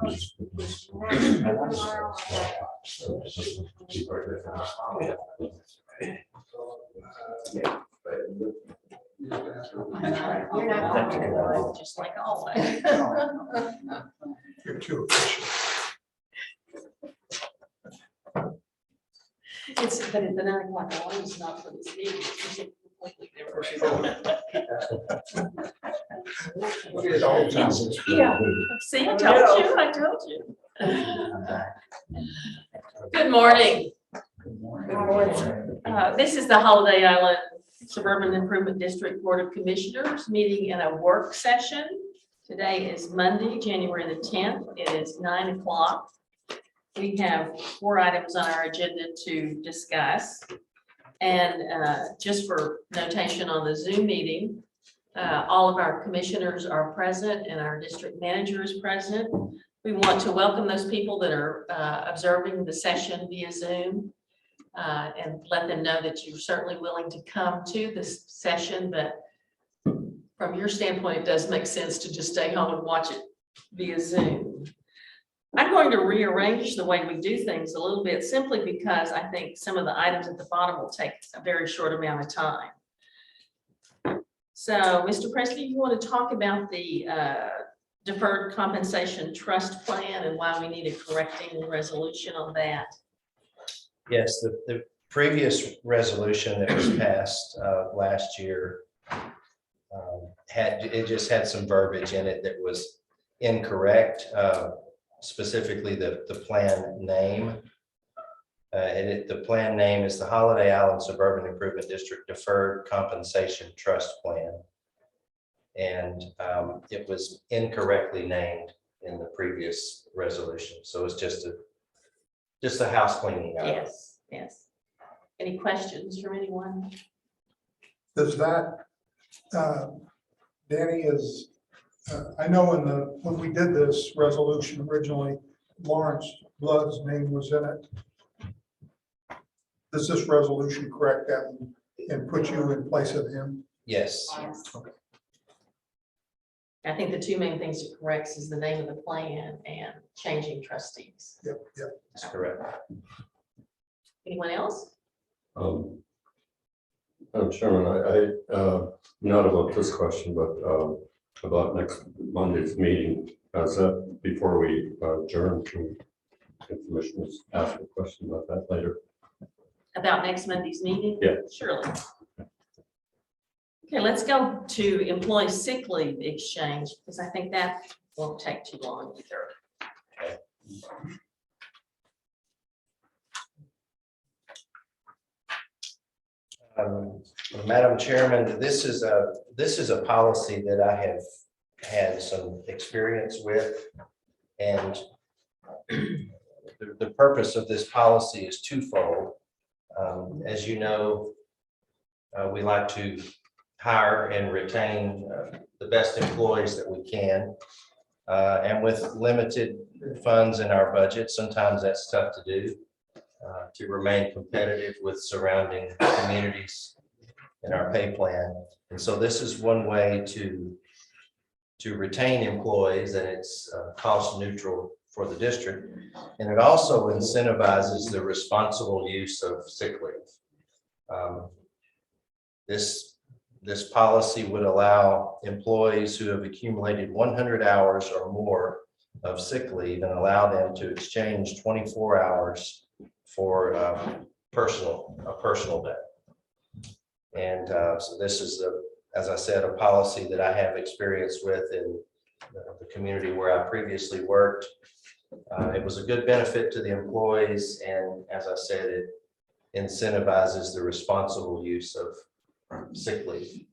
You're not going to just like always. You're too efficient. But at the 9 o'clock hour is not for this meeting. It's usually completely different. Look at it all the time. Yeah. See, I told you. Good morning. Good morning. This is the Holiday Island Suburban Improvement District Board of Commissioners meeting in a work session. Today is Monday, January the 10th. It is 9 o'clock. We have 4 items on our agenda to discuss. And just for notation on the Zoom meeting, all of our commissioners are present and our district manager is present. We want to welcome those people that are observing the session via Zoom and let them know that you're certainly willing to come to this session, but from your standpoint, it does make sense to just stay home and watch it via Zoom. I'm going to rearrange the way we do things a little bit simply because I think some of the items at the bottom will take a very short amount of time. So, Mr. Presley, you want to talk about the deferred compensation trust plan and why we need a correcting resolution on that? Yes, the previous resolution that was passed last year just had some verbiage in it that was incorrect. Specifically the plan name. The plan name is the Holiday Island Suburban Improvement District Deferred Compensation Trust Plan. And it was incorrectly named in the previous resolution. So it's just a house cleaning. Yes, yes. Any questions from anyone? Does that, Danny, is I know when we did this resolution originally, Lawrence Blood's name was in it. Does this resolution correct that and put you in place of him? Yes. Okay. I think the two main things to correct is the name of the plan and changing trustees. Yep. That's correct. Anyone else? Madam Chairman, I not about this question, but about next Monday's meeting. Is that before we adjourn to commissioners ask a question about that later? About next Monday's meeting? Yeah. Surely. Okay, let's go to employee sick leave exchange because I think that won't take too long either. Madam Chairman, this is a policy that I have had some experience with, and the purpose of this policy is twofold. As you know, we like to hire and retain the best employees that we can, and with limited funds in our budget, sometimes that's tough to do. To remain competitive with surrounding communities in our pay plan. And so this is one way to retain employees, and it's cost neutral for the district. And it also incentivizes the responsible use of sick leave. This policy would allow employees who have accumulated 100 hours or more of sick leave and allow them to exchange 24 hours for a personal day. And so this is, as I said, a policy that I have experience with in the community where I previously worked. It was a good benefit to the employees, and as I said, it incentivizes the responsible use of sick leave.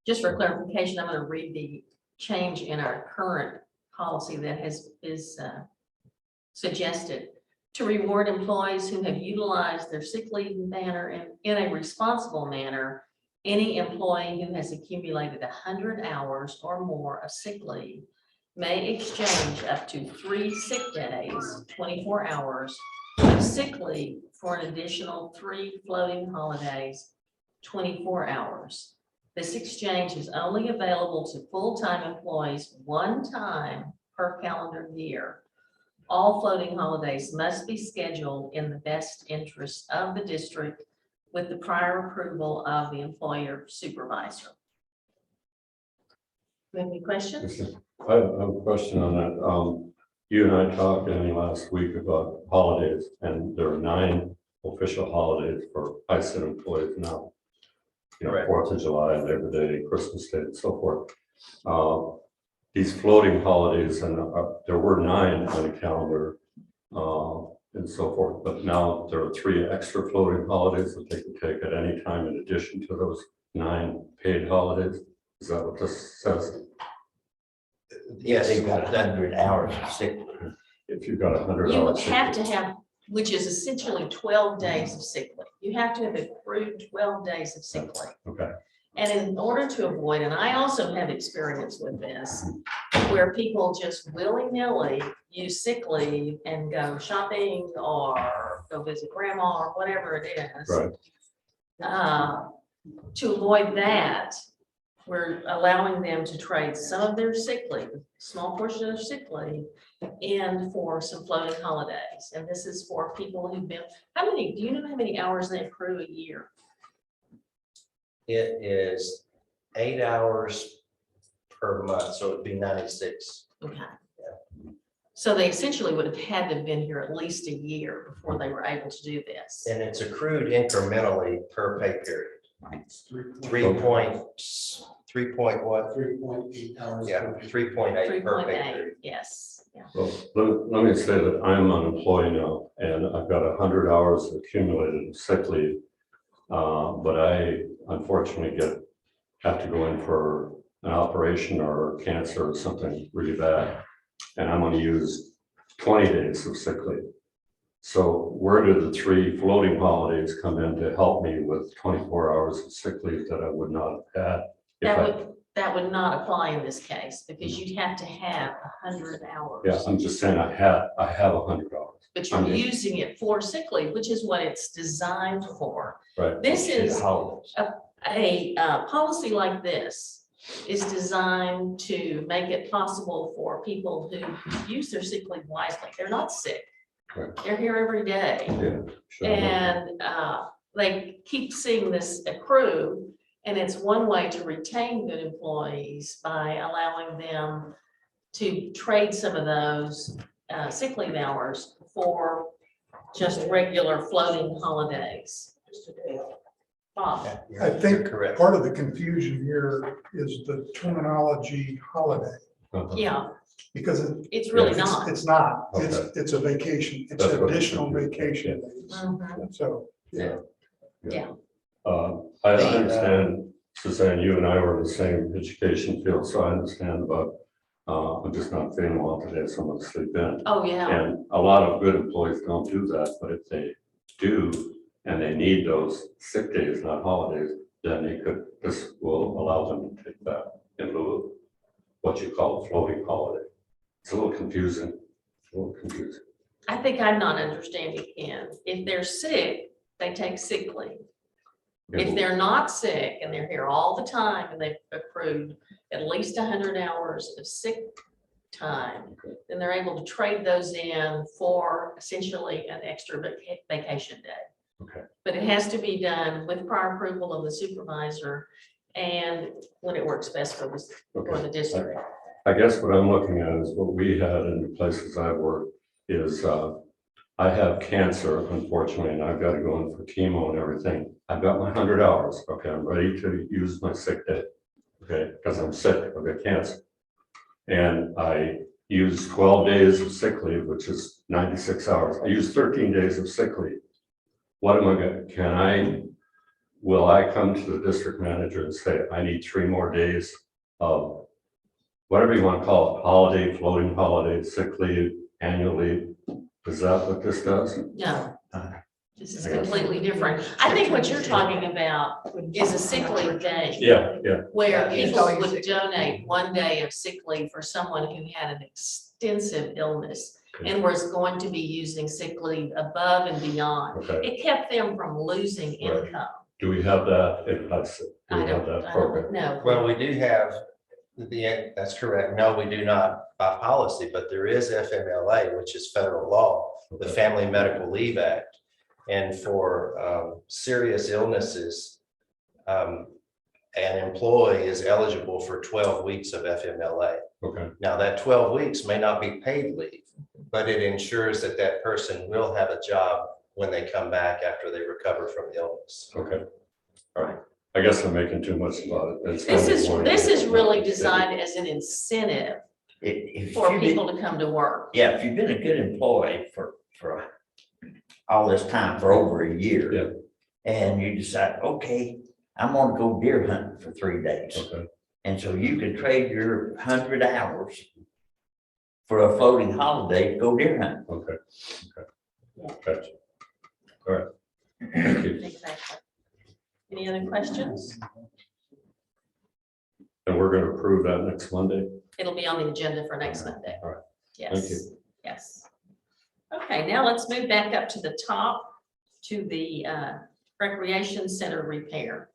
Just for clarification, I'm going to read the change in our current policy that is suggested. To reward employees who have utilized their sick leave manner in a responsible manner, any employee who has accumulated 100 hours or more of sick leave may exchange up to 3 sick days, 24 hours of sick leave for an additional 3 floating holidays, 24 hours. This exchange is only available to full-time employees one time per calendar year. All floating holidays must be scheduled in the best interest of the district with the prior approval of the employer supervisor. You have any questions? I have a question on that. You and I talked last week about holidays, and there are 9 official holidays for HISID employees now. You know, Correct. 4th of July, Labor Day, Christmas Day, and so forth. These floating holidays, and there were 9 on the calendar, and so forth, but now there are 3 extra floating holidays that they can take at any time in addition to those 9 paid holidays. Is that what this says? Yes, They've got 100 hours of sick leave. If you've got 100 You would hours. have to have, which is essentially 12 days of sick leave. You have to have accrued 12 days of sick leave. Okay. And in order to avoid, and I also have experience with this, where people just willy-nilly use sick leave and go shopping or go visit grandma or whatever it is. Right. To avoid that, we're allowing them to trade some of their sick leave, small portion of their sick leave, and for some floating holidays. And this is for people who've been, do you know how many hours they accrue a year? it is 8 hours per month, so it'd be 96. Okay. So they essentially would have had to have been here at least a year before they were able to do this. And it's accrued incrementally per pay period. 3.8 hours. Yeah, 3.8 per pay 3.8, period. yes, yeah. Well, let me say that I'm an employee now, and I've got 100 hours accumulated sick leave. But I unfortunately have to go in for an operation or cancer or something really bad. And I'm gonna use 20 days of sick leave. So where do the 3 floating holidays come in to help me with 24 hours of sick leave that I would not have had? That would not apply in this case, because you'd have to have 100 hours. Yeah, I'm just saying I have 100 hours. But you're Okay. using it for sick leave, which is what it's designed for. Right. This is Holidays. a policy like this is designed to make it possible for people who use their sick leave wisely. They're not sick. Right. They're here every day. Yeah. Sure. And they keep seeing this accrue. And it's one way to retain good employees by allowing them to trade some of those sick leave hours for just regular floating holidays. Bob, Yeah, I you're think correct. part of the confusion here is the terminology holiday, Uh-huh. yeah, because it's really it's- not. It's not, Okay. it's a vacation, it's That's what- additional vacation days, Mhm. so. Yeah. I understand, Suzanne, you and I were in the same education field, so I understand, but I'm just not feeling well today, so I'm gonna sleep in. Oh, yeah, And a lot of good employees don't do that, but if they do, and they need those sick days, not holidays, then this will allow them to take that in lieu of what you call a floating holiday. It's a little confusing, I think I'm not understanding Ken. If they're sick, they take sick leave. If they're not sick and they're here all the time and they've accrued at least 100 hours of sick time, then they're able to trade those in for essentially an extra vacation day. Okay. But it has to be done with prior approval of the supervisor and when it works best for Okay. the district. I guess what I'm looking at is what we had in the places I work is, I have cancer, unfortunately, and I've got to go in for chemo and everything. I've got my 100 hours. Okay, I'm ready to use my sick day. Okay, because I'm sick, I've got cancer. And I use 12 days of sick leave, which is 96 hours. I use 13 days of sick leave. What am I going, will I come to the district manager and say, I need 3 more days of whatever you want to call it, holiday, floating holiday, sick leave, annual leave? Is that what this does? No, this is completely different. I think what you're talking about is a sick leave day. Yeah. Where Yeah, people yeah. would donate one day of sick leave for someone who had an extensive illness and was going to be using sick leave above and beyond. Okay. It kept them from losing income. Do we have that in HISID? Do we I have don't that program? know. Well, we do have, that's correct. No, we do not. by policy, but there is FMLA, which is federal law, the Family Medical Leave Act. And for serious illnesses, an employee is eligible for 12 weeks of FMLA. Okay, Now, that 12 weeks may not be paid leave, but it ensures that that person will have a job when they come back after they recover from the illness. okay. All right. I guess I'm making too much about it. It's This kind of is, boring. this is really designed as an incentive If for you've been- people to come to work. Yeah, if you've been a good employee for all this time, for over a year. Yeah. And you decide, okay, I'm gonna go deer hunting for 3 days. Okay, And so you can trade your 100 hours for a floating holiday to go deer hunting. okay. Gotcha. All right. Thank you. Exactly. Any other questions? And we're gonna approve that next Monday? It'll be on the agenda for next Monday. All right. Yes. Thank you. Yes. Okay, now let's move back up to the top to the recreation center repair.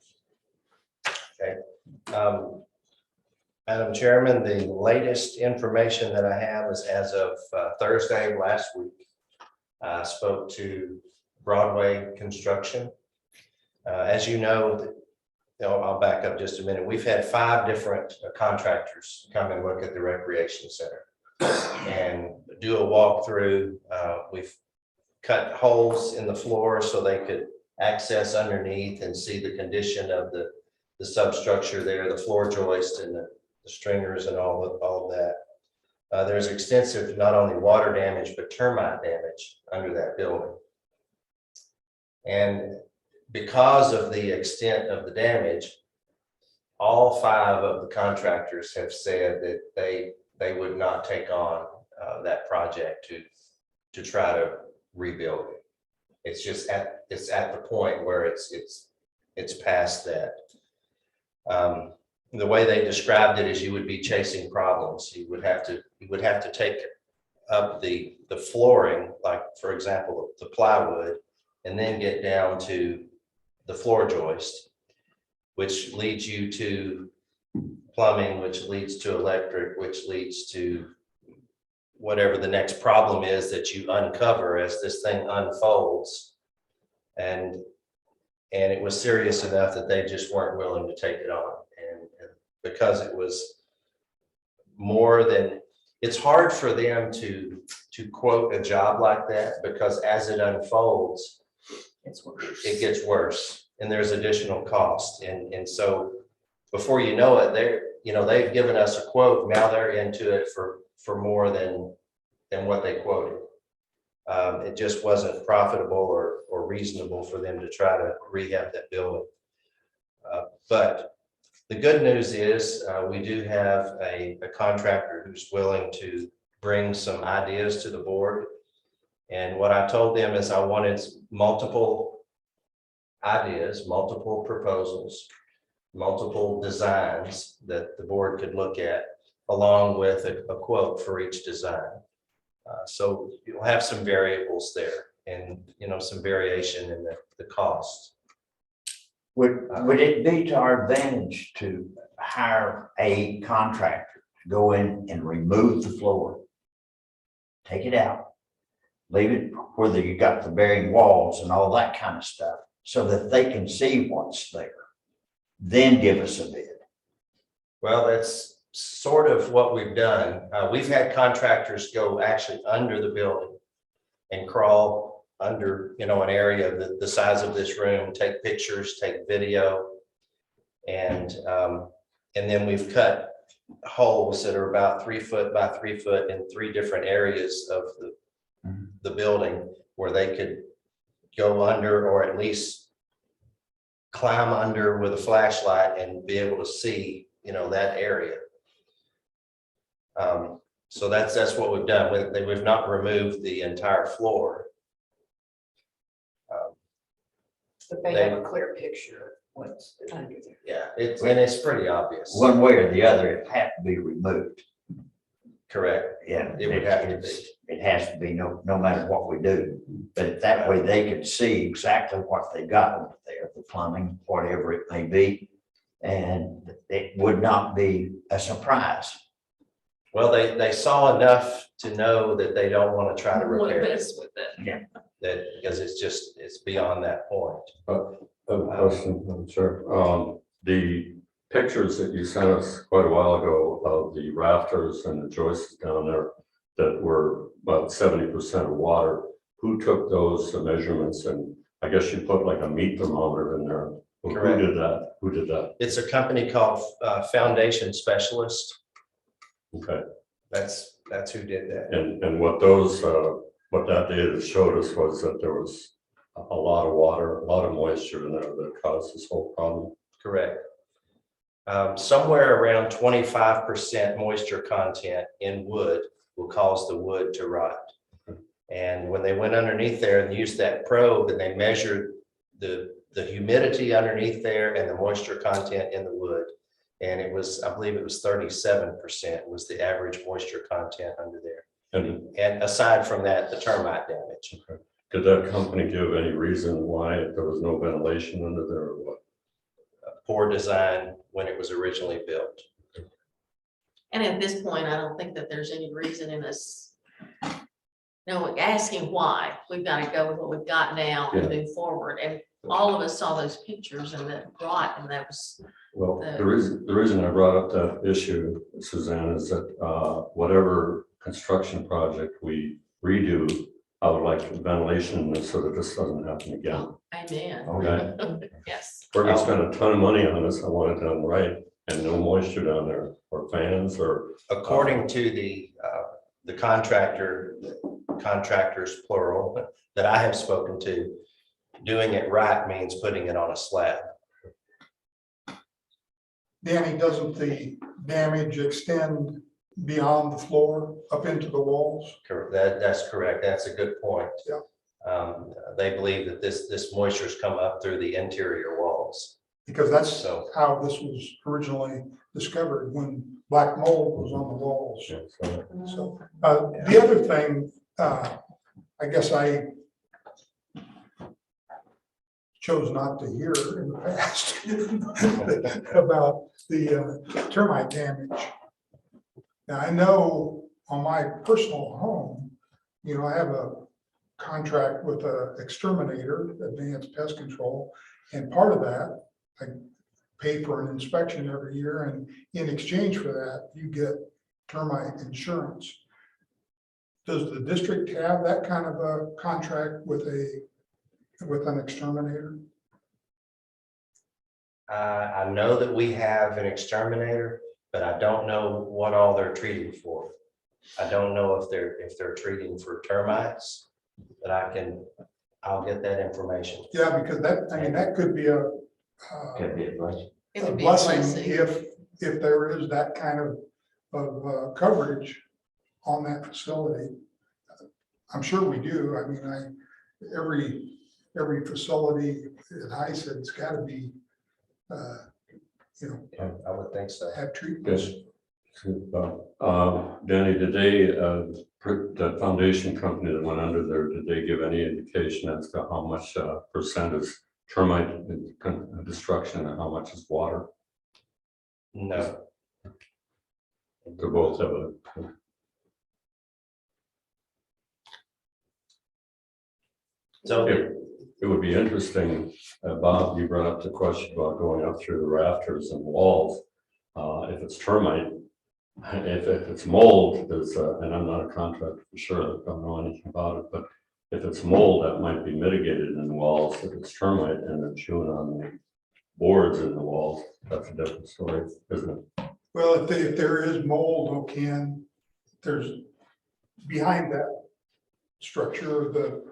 Madam Chairman, the latest information that I have is as of Thursday of last week. I spoke to Broadway Construction. As you know, I'll back up just a minute. We've had 5 different contractors come and look at the recreation center and do a walkthrough. We've cut holes in the floor so they could access underneath and see the condition of the substructure there, the floor joist and the stringers and all of that. There's extensive, not only water damage, but termite damage under that building. And because of the extent of the damage, all 5 of the contractors have said that they would not take on that project to try to rebuild it. It's just at the point where it's past that. The way they described it is you would be chasing problems. You would have to take up the flooring, like for example, the plywood, and then get down to the floor joist, which leads you to plumbing, which leads to electric, which leads to whatever the next problem is that you uncover as this thing unfolds. And it was serious enough that they just weren't willing to take it on. And because it was more than, it's hard for them to quote a job like that, because as it unfolds, it gets worse and there's additional cost. And so before you know it, they've given us a quote. Now they're into it for more than what they quoted. It just wasn't profitable or reasonable for them to try to rehab that building. But the good news is we do have a contractor who's willing to bring some ideas to the board. And what I told them is I wanted multiple ideas, multiple proposals, multiple designs that the board could look at, along with a quote for each design. So you'll have some variables there and, some variation in the cost. Would it be to our advantage to hire a contractor to go in and remove the floor? Take it out, leave it whether you got the bearing walls and all that kind of stuff, so that they can see what's there, then give us a bid. Well, that's sort of what we've done. We've had contractors go actually under the building and crawl under, an area the size of this room, take pictures, take video. And then we've cut holes that are about 3 foot by 3 foot in 3 different areas of the building where they could go under, or at least climb under with a flashlight and be able to see, that area. So that's what we've done. We've not removed the entire floor. But they have a clear picture of what's under there. Yeah, it's pretty obvious. One way or the other, it had to be removed. Correct. Yeah. It would have to be. It has to be no matter what we do, but that way they could see exactly what they got under there, the plumbing, whatever it may be. And it would not be a surprise. Well, they saw enough to know that they don't want to try to What repair it, best with it? that, because it's beyond that point. I have a question, I'm sure. The pictures that you sent us quite a while ago of the rafters and the joists down there that were about 70% of water, who took those measurements? And I guess you put like a meat thermometer in there. Who Correct. did that? Who did that? It's a company called Foundation Specialist. Okay. That's who did that. And what those, what that data showed us was that there was a lot of water, a lot of moisture in there that caused this whole problem. Correct. Somewhere around 25% moisture content in wood will cause the wood to rot. And when they went underneath there and used that probe and they measured the humidity underneath there and the moisture content in the wood, and it was, I believe it was 37% was the average moisture content under there. And aside from that, the termite damage. Okay. Did that company give any reason why there was no ventilation under there or what? Poor design when it was originally built. And at this point, I don't think that there's any reason in us, asking why. We've got to go with what we've got now and move forward. And all of us saw those pictures and that rot, and that was, Well, the reason I brought up that issue, Suzanne, is that whatever construction project we redo, I would like ventilation so that this doesn't happen again. amen. Okay. Yes. We're gonna spend a ton of money on this. I want it done right and no moisture down there or fans or. According to the contractors plural that I have spoken to, doing it right means putting it on a slab. Danny, doesn't the damage extend beyond the floor up into the walls? Correct. That's correct. That's a good point. Yeah. They believe that this moisture's come up through the interior walls. Because that's So- how this was originally discovered, when black mold was on the walls. Yeah, so, So, the other thing, I guess I chose not to hear in the past about the termite damage. Now, I know on my personal home, I have a contract with an exterminator, Advanced Pest Control, and part of that, I pay for an inspection every year, and in exchange for that, you get termite insurance. Does the district have that kind of a contract with an exterminator? I know that we have an exterminator, but I don't know what all they're treating for. I don't know if they're treating for termites, but I'll get that information. Yeah, because that could be a Could be a blessing. It a would be blessing blessing. if there is that kind of coverage on that facility. I'm sure we do. I mean, every facility at HISID's got to be, I would think so. have treatments. Danny, did they, the foundation company that went under there, did they give any indication as to how much percent is termite destruction and how much is water? No. They're both of it. So It would be interesting, Bob, you brought up the question about going up through the rafters and walls. If it's termite, if it's mold, there's, and I'm not a contractor for sure, I don't know anything about it, but if it's mold, that might be mitigated in the walls. If it's termite and they're chewing on the boards in the walls, that's a different story, isn't it? Well, if there is mold, there's behind that structure, the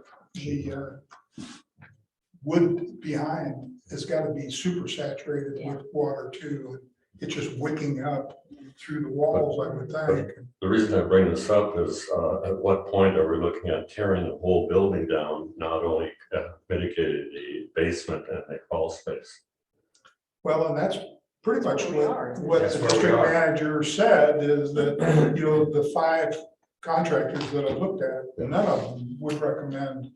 wood behind has got to be super saturated with water too. It's just wicking up through the walls, I would think. The reason I bring this up is at what point are we looking at tearing the whole building down, not only mitigating the basement and the crawl space? Well, and that's pretty much That's where we are. what That's the where we district are. manager said, is that, the 5 contractors that I looked at, none of them would recommend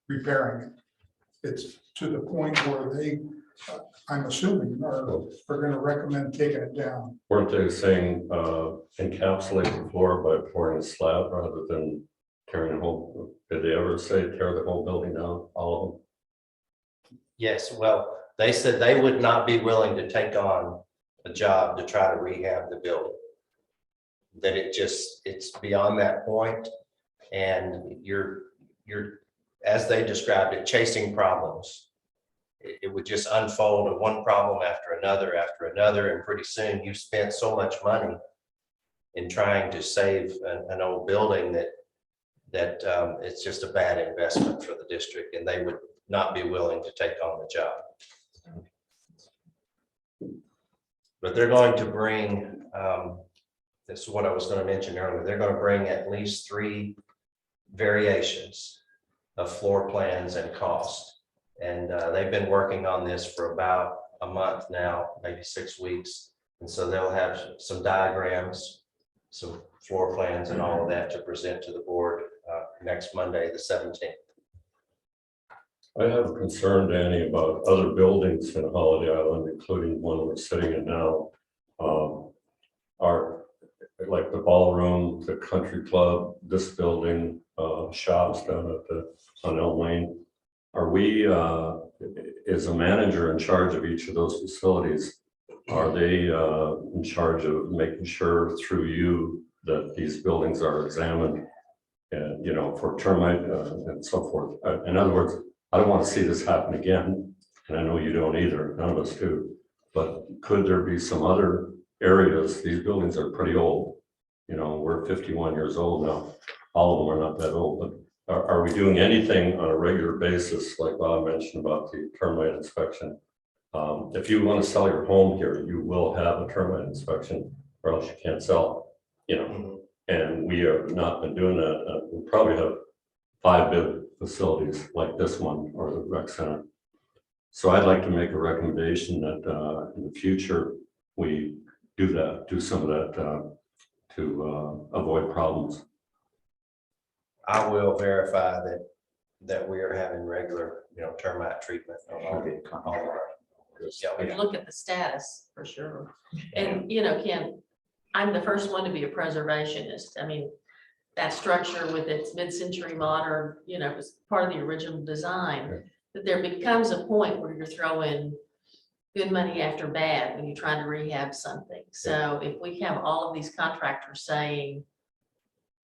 repairing it. It's to the point where they I'm assuming, are gonna recommend taking it down. Weren't they saying encapsulate the floor by pouring a slab rather than tearing the whole, did they ever say tear the whole building down, all of them? Yes, well, they said they would not be willing to take on a job to try to rehab the building. That it's beyond that point, and you're, as they described it, chasing problems. It would just unfold of one problem after another, and pretty soon you've spent so much money in trying to save an old building that it's just a bad investment for the district, and they would not be willing to take on the job. But they're going to bring, this is what I was going to mention earlier, they're going to bring at least 3 variations of floor plans and cost. And they've been working on this for about a month now, maybe 6 weeks. And so they'll have some diagrams, some floor plans and all of that to present to the board next Monday, the 17th. I have a concern, Danny, about other buildings in Holiday Island, including one we're sitting in now. Are like the ballroom, the country club, this building, shops down at on El Lane. Are we, is a manager in charge of each of those facilities? Are they in charge of making sure through you that these buildings are examined and, you know, for termite and so forth? In other words, I don't want to see this happen again, and I know you don't either, none of us do. But could there be some other areas? These buildings are pretty old. You know, we're 51 years old now. All of them are not that old, but are we doing anything on a regular basis, like Bob mentioned about the termite inspection? If you want to sell your home here, you will have a termite inspection, or else you can't sell, you know. And we have not been doing that. We probably have 5 big facilities like this one or the rec center. So I'd like to make a recommendation that in the future, we do that, do some of that to avoid problems. I will verify that we are having regular, termite treatment on all of our. Yeah, We look at the status for sure. And, Ken, I'm the first one to be a preservationist. I mean, that structure with its mid-century modern, was part of the original design. But there becomes a point where you're throwing good money after bad when you're trying to rehab something. So if we have all of these contractors saying,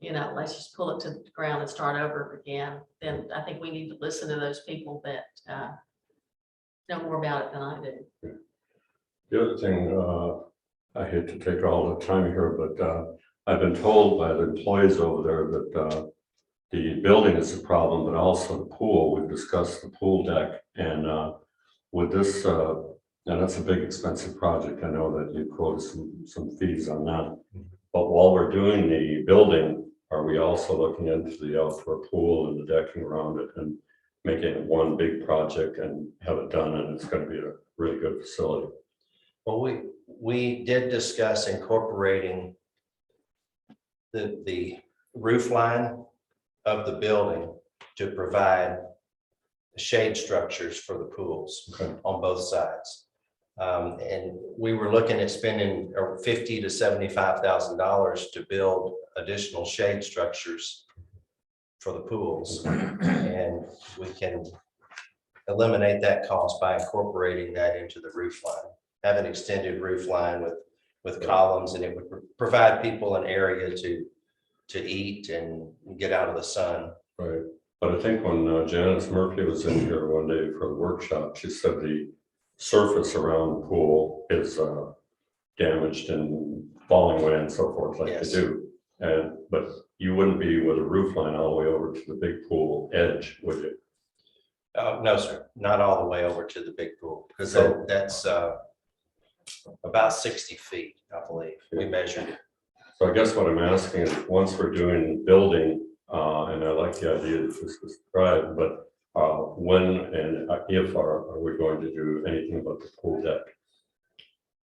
let's just pull it to the ground and start over again, then I think we need to listen to those people that know more about it than I do. The other thing, I hate to take all the time here, but I've been told by the employees over there that the building is a problem, but also the pool. We've discussed the pool deck, and with this, and that's a big expensive project. I know that you quoted some fees on that. But while we're doing the building, are we also looking into the outdoor pool and the decking around it and making it one big project and have it done, and it's going to be a really good facility? Well, we did discuss incorporating the roof line of the building to provide shade structures for the pools on both sides. And we were looking at spending $50,000 to $75,000 to build additional shade structures for the pools. And we can eliminate that cost by incorporating that into the roof line. Have an extended roof line with columns, and it would provide people an area to eat and get out of the sun. Right. But I think when Janice Murphy was in here one day for the workshop, she said the surface around the pool is damaged and falling away and so forth, like Yes. they do. But you wouldn't be with a roof line all the way over to the big pool edge, would you? No, sir, not all the way over to the big pool, because So- that's about 60 feet, I believe. We measured it. So I guess what I'm asking is, once we're doing building, and I like the idea that this was described, but when and if are we going to do anything about the pool deck?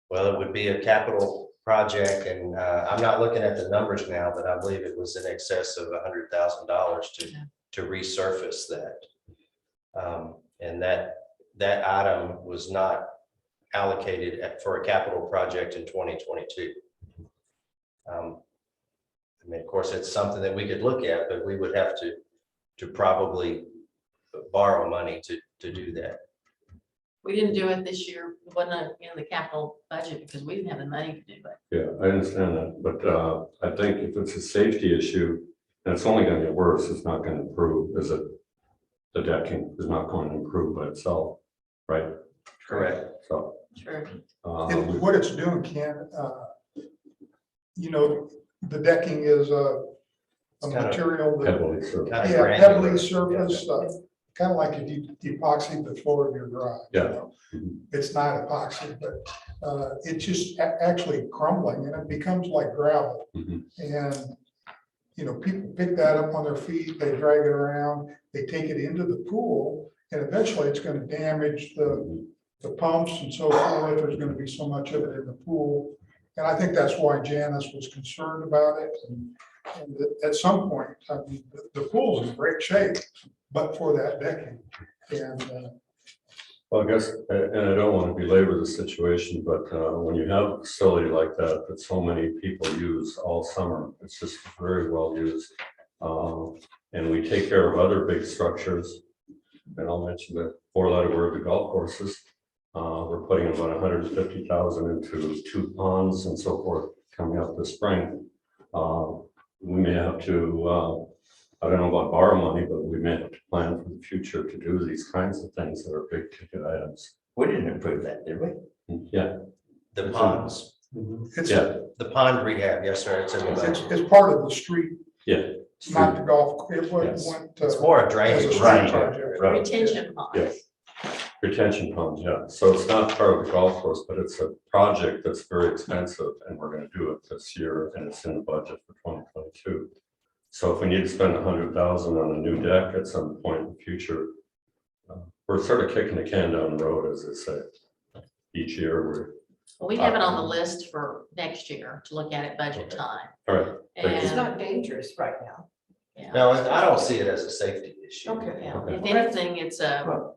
Well, it would be a capital project, and I'm not looking at the numbers now, but I believe it was in excess of $100,000 to resurface that. And that item was not allocated for a capital project in 2022. I mean, of course, it's something that we could look at, but we would have to probably borrow money to do that. We didn't do it this year. It wasn't in the capital budget because we didn't have the money to do it. Yeah, I understand that, but I think if it's a safety issue, and it's only gonna get worse, it's not gonna improve, is it? The decking is not going to improve by itself, right? Correct. So, True. What it's doing, Ken, you know, the decking is a It's kind of material that, heavily so, kind of yeah, granular. pebbly surface, kind of like if you epoxy the floor of your garage. you Yeah. know. It's not epoxy, but it's just actually crumbling and it becomes like gravel. Mhm. And, you know, people pick that up on their feet, they drag it around, they take it into the pool, and eventually it's gonna damage the pumps and so forth. There's gonna be so much of it in the pool. And I think that's why Janice was concerned about it. And at some point, I mean, the pool's in great shape, but for that decking. And well, I guess, and I don't want to belabor the situation, but when you have a facility like that so many people use all summer, it's just very well used. And we take care of other big structures. And I'll mention the four-letter word, the golf courses. We're putting about 150,000 into 2 ponds and so forth coming up this spring. We may have to, I don't know about borrow money, but we may have to plan for the future to do these kinds of things that are big ticket items. We didn't approve that, did we? Yeah. The ponds, it's, Yeah, the pond rehab, yes, sir, it's in the budget. it's part of the street, yeah. it's not the golf, it Yes. went. It's more a as a drainage. street Right. project. Right. Retention ponds. Yeah. Retention ponds, yeah. So it's not part of the golf course, but it's a project that's very expensive and we're gonna do it this year and it's in the budget for 2022. So if we need to spend 100,000 on a new deck at some point in the future, we're sort of kicking the can down the road, as they say. Each year we're, Well, we have it on the list for next year to look at at budget time. all right. It's And, not dangerous right now. yeah. No, I don't see it as a safety issue. Okay. Yeah, Okay. if anything, it's a,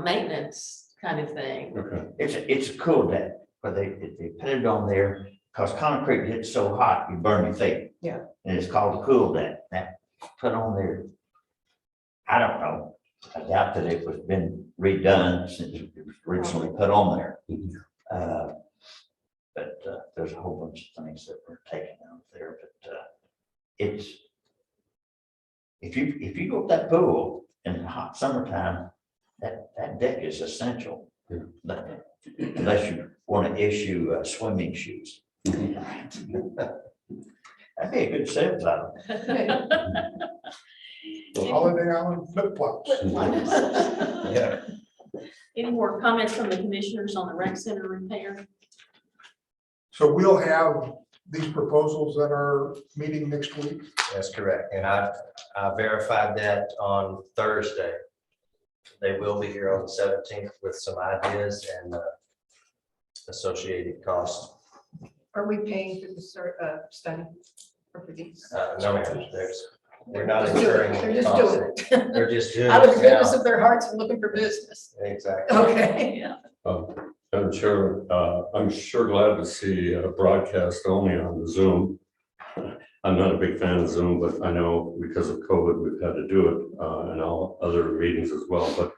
maintenance kind of thing. Okay. It's a cool deck, but they put it on there because concrete gets so hot, you burn your feet. Yeah. And it's called a cool deck. Now, put on there. I don't know. I doubt that it was been redone since it was originally put on there. But there's a whole bunch of things that were taken out there, but it's, if you go to that pool in the hot summertime, that deck is essential. Yeah. But unless you want to issue swimming shoes. That'd be a good sales item. Holiday Island flip flops. Yeah, Any more comments from the commissioners on the rec center repair? So we'll have these proposals at our meeting next week. that's correct. And I verified that on Thursday. They will be here on the 17th with some ideas and associated costs. Are we paying for the study or for these? No, ma'am, we're not Just do it. incurring. They're just costs. doing it. They're just doing Out of the it goodness now. of their hearts and looking for business. Exactly. Okay. Yeah. Madam Chair, I'm sure glad to see a broadcast only on the Zoom. I'm not a big fan of Zoom, but I know because of COVID, we've had to do it and all other meetings as well. But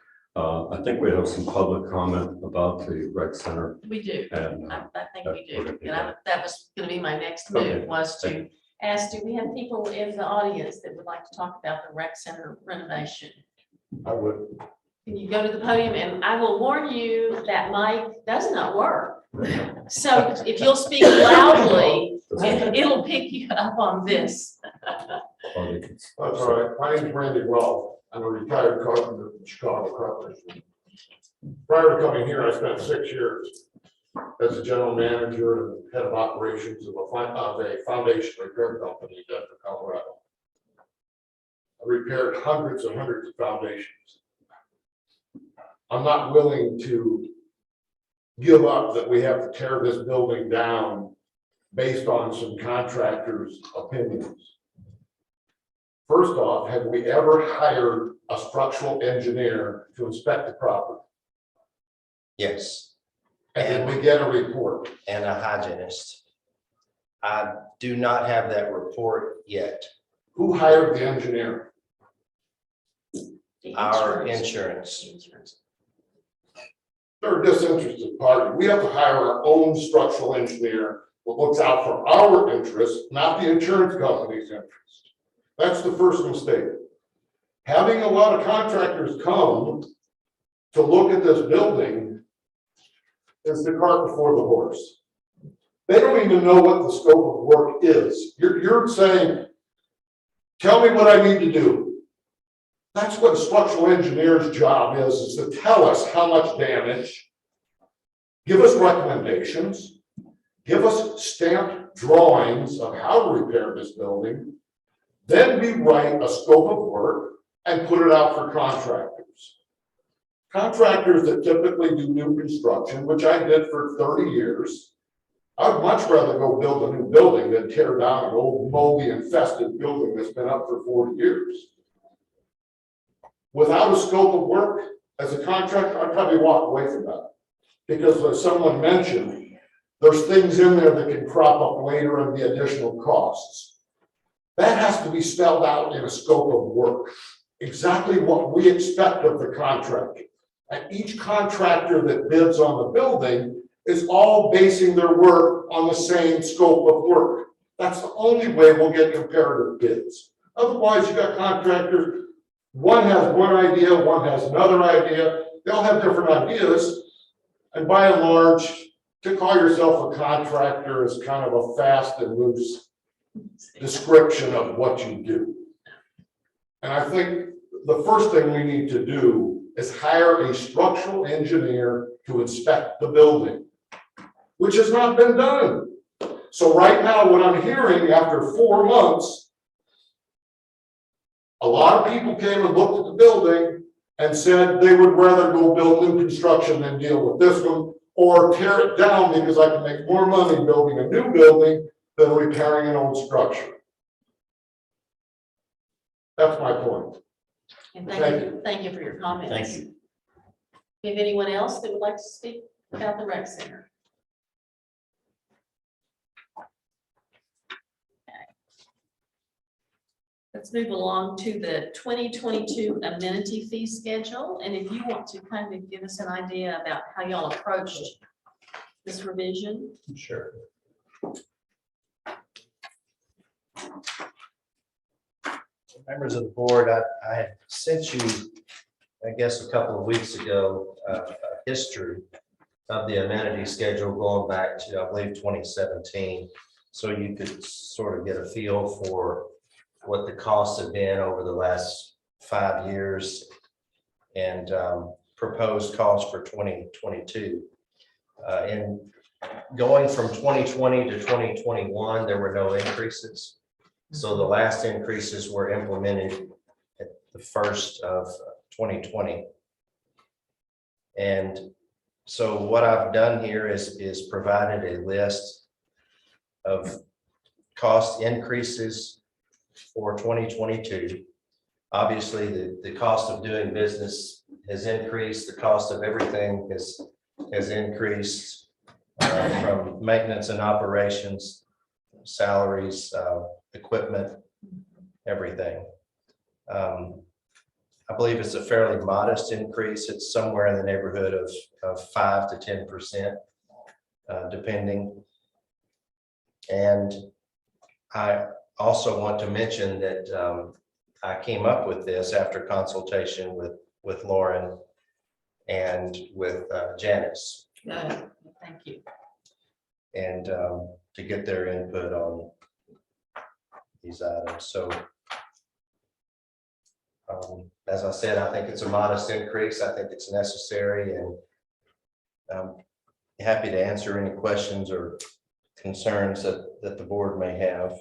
I think we have some public comment about the rec center. We do. And I think we do. Okay. And that was gonna be my next Okay. move, was to ask, do we have people in the audience that would like to talk about the rec center renovation? I would. Can you go to the podium? And I will warn you that mic does not work. So if you'll speak loudly, it'll pick you up on this. That's all right. My name's Randy Well. I'm a retired carpenter from Chicago Carpenters. Prior to coming here, I spent 6 years as a general manager and head of operations of a foundation repair company in Denver, Colorado. I repaired hundreds and hundreds of foundations. I'm not willing to give up that we have to tear this building down based on some contractors' opinions. First off, have we ever hired a structural engineer to inspect the property? Yes, And then we get a report. and a hygienist. I do not have that report yet. Who hired the engineer? The Our insurance. insurance. They're a disinterested party. We have to hire our own structural engineer who looks out for our interests, not the insurance company's interest. That's the first mistake. Having a lot of contractors come to look at this building is the cart before the horse. They don't even know what the scope of work is. You're saying, tell me what I need to do. That's what a structural engineer's job is to tell us how much damage, give us recommendations, give us stamped drawings of how to repair this building. Then we write a scope of work and put it out for contractors. Contractors that typically do new construction, which I did for 30 years, I'd much rather go build a new building than tear down an old moldy infested building that's been up for 40 years. Without a scope of work, as a contractor, I'd probably walk away from that. Because as someone mentioned, there's things in there that can crop up later and be additional costs. That has to be spelled out in a scope of work, exactly what we expect of the contractor. And each contractor that bids on the building is all basing their work on the same scope of work. That's the only way we'll get comparative bids. Otherwise, you got contractors, one has one idea, one has another idea. They all have different ideas. And by and large, to call yourself a contractor is kind of a fast and loose description of what you do. And I think the first thing we need to do is hire a structural engineer to inspect the building, which has not been done. So right now, what I'm hearing after 4 months, a lot of people came and looked at the building and said they would rather go build new construction than deal with this one, or tear it down because I can make more money building a new building than repairing an old structure. That's my point. And Thank thank you for your comments. Thank you. If anyone else that would like to speak about the rec center? Let's move along to the 2022 amenity fee schedule. And if you want to kind of give us an idea about how y'all approached this revision. Sure. Members of the board, I had sent you, I guess, a couple of weeks ago, a history of the amenity schedule going back to, I believe, 2017. So you could sort of get a feel for what the costs have been over the last 5 years and proposed costs for 2022. And going from 2020 to 2021, there were no increases. So the last increases were implemented at the first of 2020. And so what I've done here is provided a list of cost increases for 2022. Obviously, the cost of doing business has increased. The cost of everything has increased from maintenance and operations, salaries, equipment, everything. I believe it's a fairly modest increase. It's somewhere in the neighborhood of 5 to 10%, depending. And I also want to mention that I came up with this after consultation with Lauren and with Janice, Good, thank you. and to get their input on these items. So as I said, I think it's a modest increase. I think it's necessary, and I'm happy to answer any questions or concerns that the board may have.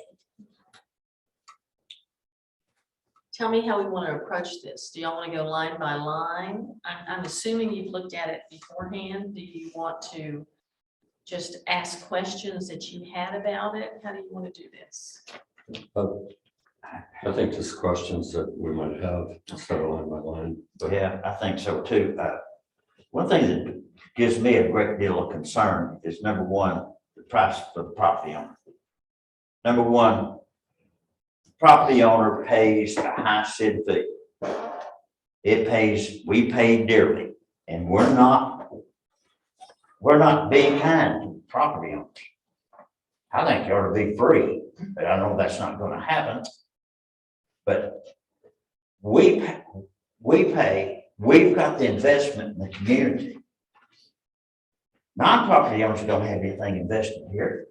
Tell me how we want to approach this. Do y'all want to go line by line? I'm assuming you've looked at it beforehand. Do you want to just ask questions that you had about it? How do you want to do this? I think just questions that we might have instead of line by line. But Yeah, I think so too. One thing that gives me a great deal of concern is number one, the price for the property owner. Number one, the property owner pays a HISID fee. We pay dearly, and we're not being kind to property owners. I think it ought to be free, but I know that's not gonna happen. But we pay, we've got the investment in the community. Non-property owners don't have anything invested here.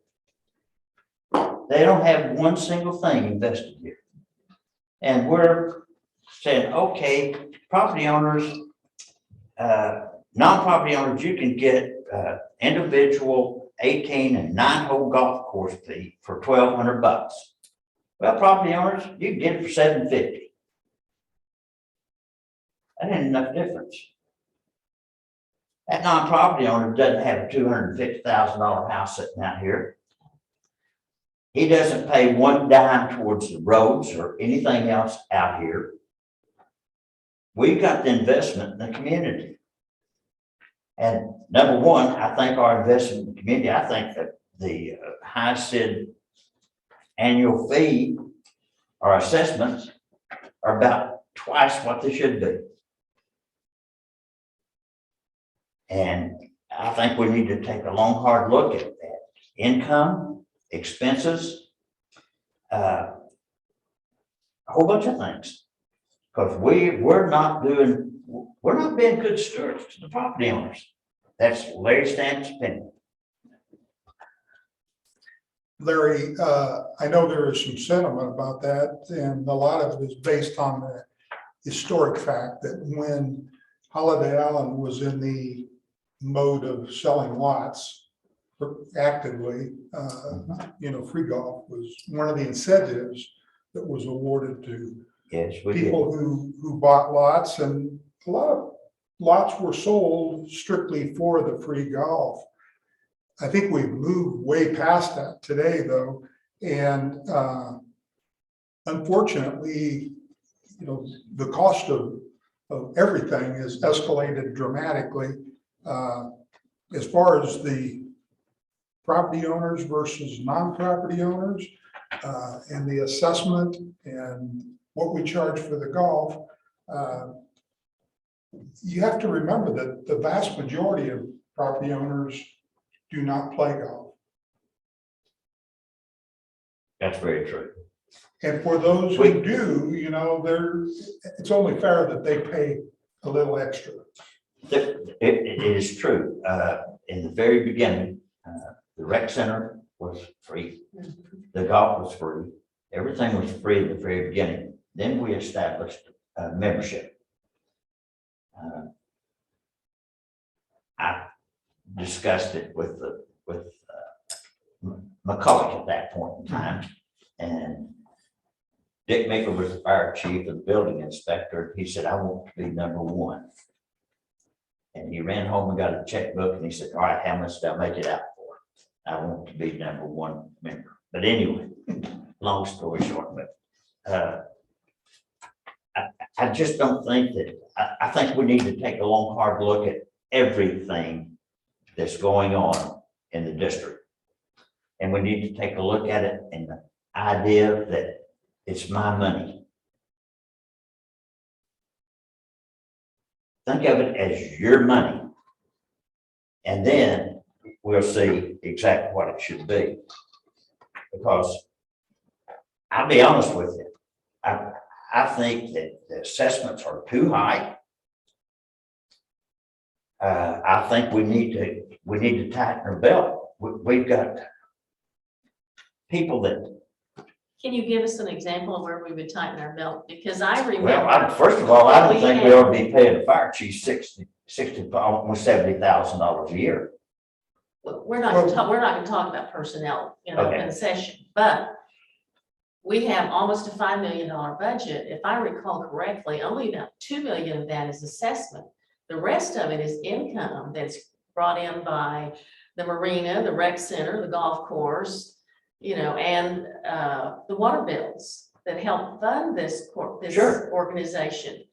They don't have one single thing invested here. And we're saying, okay, property owners, non-property owners, you can get individual 18 and 9-hole golf course fee for $1,200. Well, property owners, you can get it for $750. That ain't enough difference. That non-property owner doesn't have a $250,000 house sitting out here. He doesn't pay one dime towards the roads or anything else out here. We've got the investment in the community. And number one, I think our investment in the community, I think that the HISID annual fee or assessments are about twice what they should be. And I think we need to take a long, hard look at that. Income, expenses, a whole bunch of things. Because we're not being good stewards to the property owners. That's Larry Stanton's opinion. Larry, I know there is some sentiment about that, and a lot of it is based on the historic fact that when Holiday Island was in the mode of selling lots actively, free golf was one of the incentives that was awarded to Yes, we did. people who bought lots, and a lot of lots were sold strictly for the free golf. I think we've moved way past that today, though, and unfortunately, the cost of everything is escalated dramatically. As far as the property owners versus non-property owners, and the assessment and what we charge for the golf, you have to remember that the vast majority of property owners do not play golf. That's very true. And for those who do, it's only fair that they pay a little extra. It is true. In the very beginning, the rec center was free. The golf was free. Everything was free at the very beginning. Then we established a membership. I discussed it with McCulloch at that point in time, and Dick Maker was the fire chief and the building inspector. He said, "I want to be number one." And he ran home and got a checkbook, and he said, "All right, how much did I make it out for? I want to be number one member." But anyway, long story short, but I just don't think that, I think we need to take a long, hard look at everything that's going on in the district. And we need to take a look at it in the idea that it's my money. Think of it as your money. And then we'll see exactly what it should be. Because I'll be honest with you, I think that the assessments are too high. I think we need to tighten our belt. We've got people that. Can you give us an example of where we would tighten our belt? Because I remember. Well, first of all, I don't think we ought to be paying the fire chief almost $70,000 a year. We're not gonna talk about personnel in open session, but we have almost a $5 million budget. If I recall correctly, only about $2 million of that is assessment. The rest of it is income that's brought in by the marina, the rec center, the golf course, and the water bills that help fund this Sure. organization.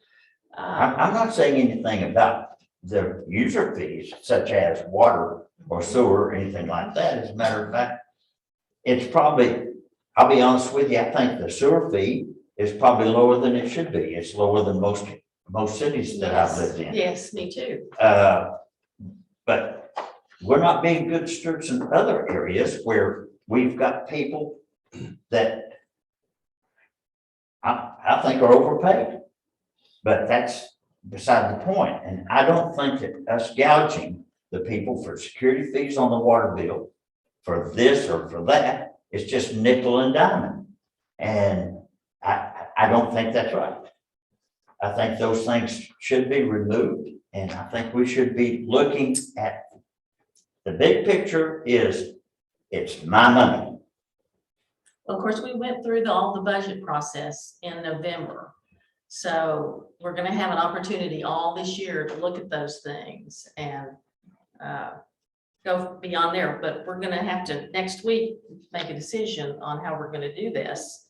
I'm not saying anything about the user fees such as water or sewer or anything like that. As a matter of fact, it's probably, I'll be honest with you, I think the sewer fee is probably lower than it should be. It's lower than most cities that I've lived in. Yes, me too. But we're not being good stewards in other areas where we've got people that I think are overpaid. But that's beside the point. And I don't think that us gouging the people for security fees on the water bill for this or for that, it's just nickel and diamond. And I don't think that's right. I think those things should be removed. And I think we should be looking at the big picture is it's my money. Of course, we went through all the budget process in November. So we're gonna have an opportunity all this year to look at those things and go beyond there, but we're gonna have to next week make a decision on how we're gonna do this.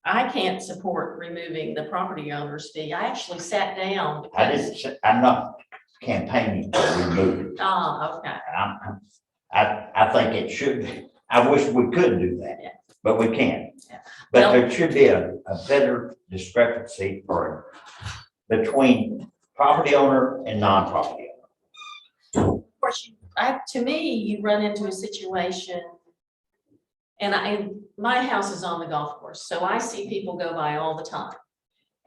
I can't support removing the property owner's fee. I actually sat down. I'm not campaigning to remove it. Okay. I think it should be. I wish we could do that, Yeah. but we can't. Yeah. But Well- there should be a better discrepancy between property owner and non-property owner. Of course, to me, you run into a situation. And my house is on the golf course, so I see people go by all the time.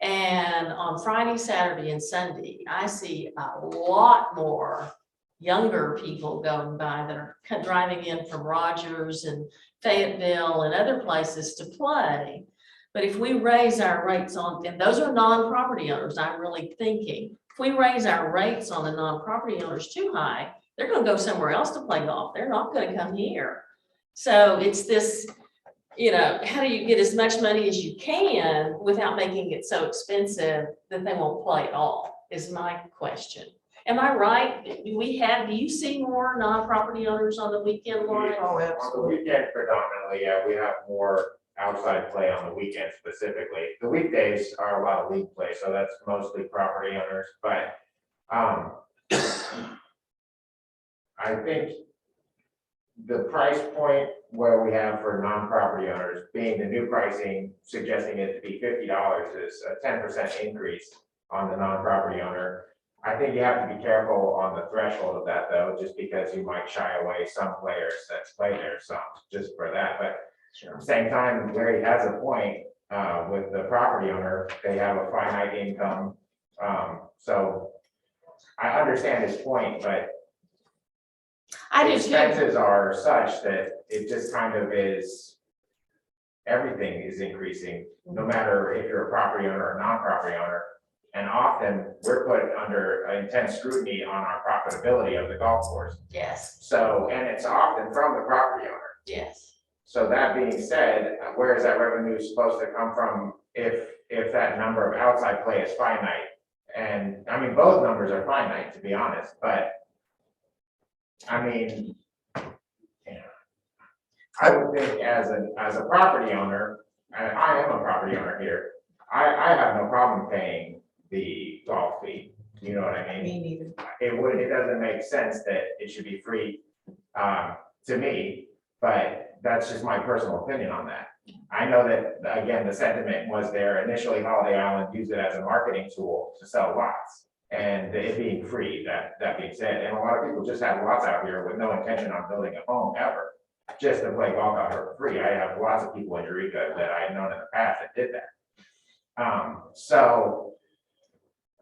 And on Friday, Saturday, and Sunday, I see a lot more younger people going by that are driving in from Rogers and Fayetteville and other places to play. But if we raise our rates on, and those are non-property owners, I'm really thinking, if we raise our rates on the non-property owners too high, they're gonna go somewhere else to play golf. They're not gonna come here. So it's this, how do you get as much money as you can without making it so expensive that they won't play at all, is my question. Am I right? Do you see more non-property owners on the weekend, Lauren? Oh, On the absolutely. weekend predominantly, yeah, we have more outside play on the weekend specifically. The weekdays are a lot of league play, so that's mostly property owners, but I think the price point where we have for non-property owners being the new pricing, suggesting it to be $50 is a 10% increase on the non-property owner. I think you have to be careful on the threshold of that though, just because you might shy away some players that play there some, just for that, but Sure. at the same time, Larry has a point, with the property owner, they have a finite income. So I understand his point, but I do too. expenses are such that it just kind of is, everything is increasing, no matter if you're a property owner or non-property owner. And often we're put under intense scrutiny on our profitability of the golf course. Yes, So, and it's often from the property owner. yes. So that being said, where is that revenue supposed to come from if that number of outside play is finite? And I mean, both numbers are finite, to be honest, but I mean, I would think as a property owner, and I am a property owner here, I have no problem paying the golf fee. You know what I mean? Me neither. It doesn't make sense that it should be free, to me, but that's just my personal opinion on that. I know that, again, the sentiment was there initially, Holiday Island used it as a marketing tool to sell lots. And it being free, that being said, and a lot of people just have lots out here with no intention on building a home ever, just to play golf out here for free. I have lots of people in Eureka that I have known in the past that did that. So,